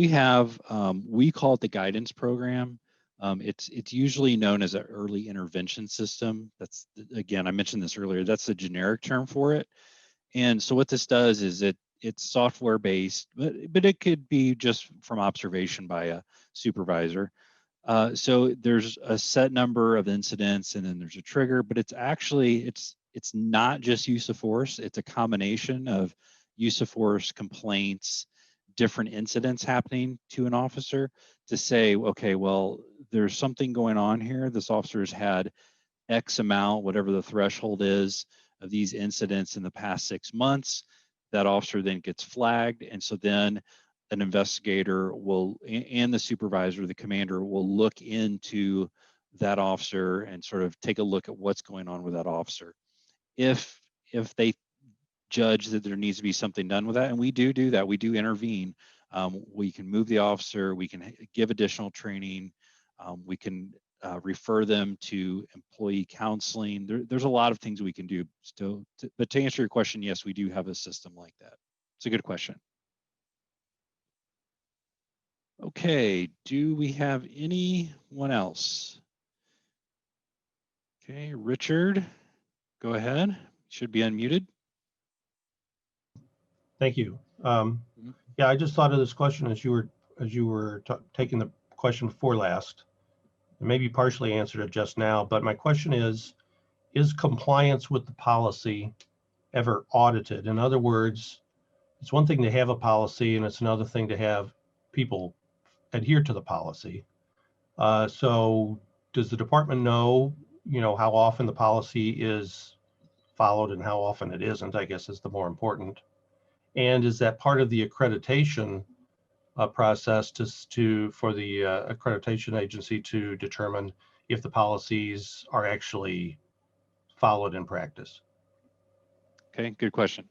have, we call it the guidance program. It's usually known as an early intervention system. That's, again, I mentioned this earlier, that's the generic term for it. And so what this does is it's software based, but it could be just from observation by a supervisor. So there's a set number of incidents, and then there's a trigger, but it's actually, it's not just use of force. It's a combination of use of force, complaints, different incidents happening to an officer to say, okay, well, there's something going on here. This officer's had X amount, whatever the threshold is, of these incidents in the past 6 months. That officer then gets flagged. And so then an investigator will, and the supervisor, the commander, will look into that officer and sort of take a look at what's going on with that officer. If they judge that there needs to be something done with that, and we do that, we do intervene. We can move the officer, we can give additional training, we can refer them to employee counseling. There's a lot of things we can do still. But to answer your question, yes, we do have a system like that. It's a good question. Okay, do we have anyone else? Okay, Richard, go ahead. Should be unmuted. Thank you. Yeah, I just thought of this question as you were taking the question before last. And maybe partially answered it just now, but my question is compliance with the policy ever audited? In other words, it's one thing to have a policy and it's another thing to have people adhere to the policy. So does the department know, how often the policy is followed and how often it isn't, I guess is the more important. And is that part of the accreditation process for the accreditation agency to determine if the policies are actually followed in practice? Okay, good question.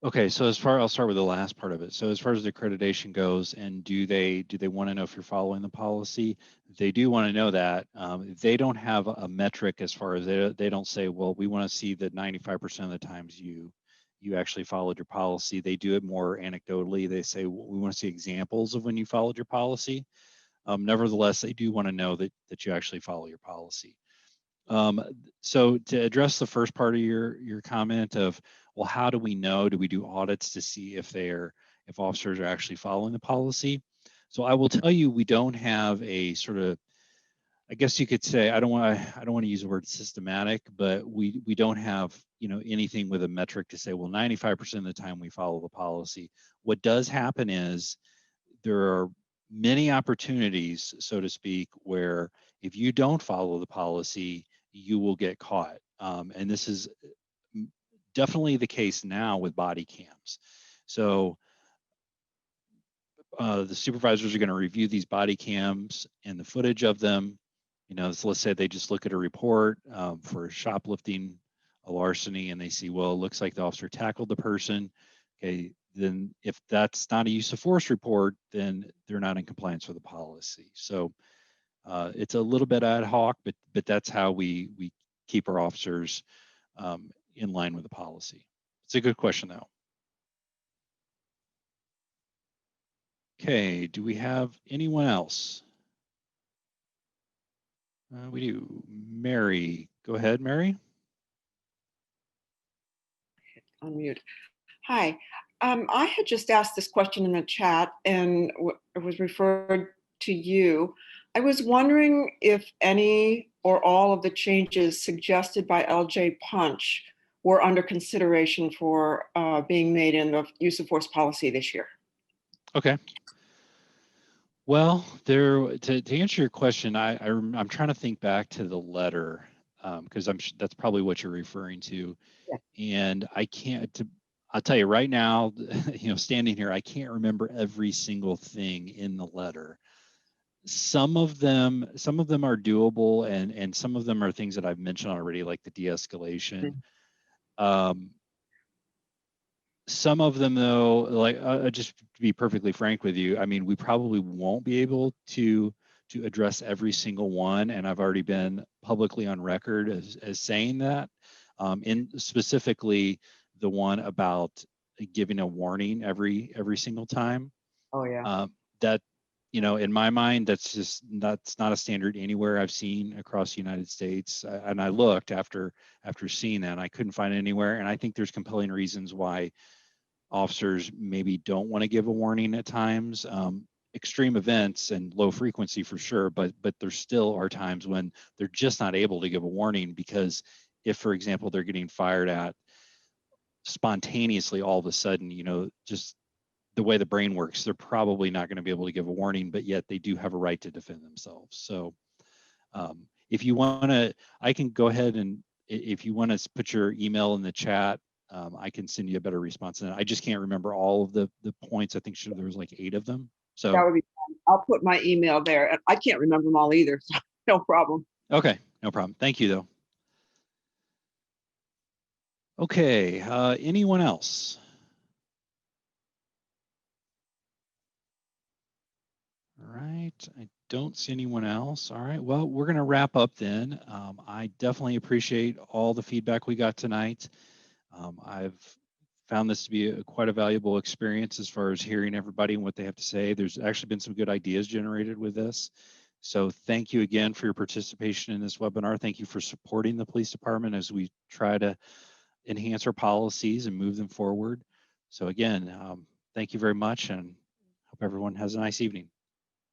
Okay, so I'll start with the last part of it. So as far as the accreditation goes, and do they want to know if you're following the policy? They do want to know that. They don't have a metric as far as they don't say, well, we want to see that 95% of the times you actually followed your policy. They do it more anecdotally. They say, well, we want to see examples of when you followed your policy. Nevertheless, they do want to know that you actually follow your policy. So to address the first part of your comment of, well, how do we know? Do we do audits to see if officers are actually following the policy? So I will tell you, we don't have a sort of I guess you could say, I don't want to use the word systematic, but we don't have, anything with a metric to say, well, 95% of the time we follow the policy. What does happen is there are many opportunities, so to speak, where if you don't follow the policy, you will get caught. And this is definitely the case now with body cams. So the supervisors are going to review these body cams and the footage of them. So let's say they just look at a report for shoplifting, a larceny, and they see, well, it looks like the officer tackled the person. Okay, then if that's not a use of force report, then they're not in compliance with the policy. So it's a little bit ad hoc, but that's how we keep our officers in line with the policy. It's a good question, though. Okay, do we have anyone else? We do. Mary, go ahead, Mary. Unmute. Hi, I had just asked this question in the chat and it was referred to you. I was wondering if any or all of the changes suggested by LJ Punch were under consideration for being made in the use of force policy this year. Okay. Well, to answer your question, I'm trying to think back to the letter because that's probably what you're referring to, yeah. And I'll tell you right now, standing here, I can't remember every single thing in the letter. Some of them are doable, and some of them are things that I've mentioned already, like the de-escalation. Mm-hmm. Some of them, though, like just to be perfectly frank with you, I mean, we probably won't be able to address every single one, and I've already been publicly on record as saying that. In specifically the one about giving a warning every single time. Oh yeah. That, in my mind, that's not a standard anywhere I've seen across the United States. And I looked after seeing that, and I couldn't find it anywhere. And I think there's compelling reasons why officers maybe don't want to give a warning at times. Extreme events and low frequency for sure, but there still are times when they're just not able to give a warning because if, for example, they're getting fired at spontaneously all of a sudden, just the way the brain works, they're probably not going to be able to give a warning, but yet they do have a right to defend themselves. So if you want to, I can go ahead and if you want to put your email in the chat, I can send you a better response. And I just can't remember all of the points. I think there was like 8 of them. So that would be fine. I'll put my email there. I can't remember them all either, so no problem. Okay, no problem. Thank you, though. Okay, anyone else? All right, I don't see anyone else. All right, well, we're going to wrap up then. I definitely appreciate all the feedback we got tonight. I've found this to be quite a valuable experience as far as hearing everybody and what they have to say. There's actually been some good ideas generated with this. So thank you again for your participation in this webinar. Thank you for supporting the police department as we try to enhance our policies and move them forward. So again, thank you very much and hope everyone has a nice evening.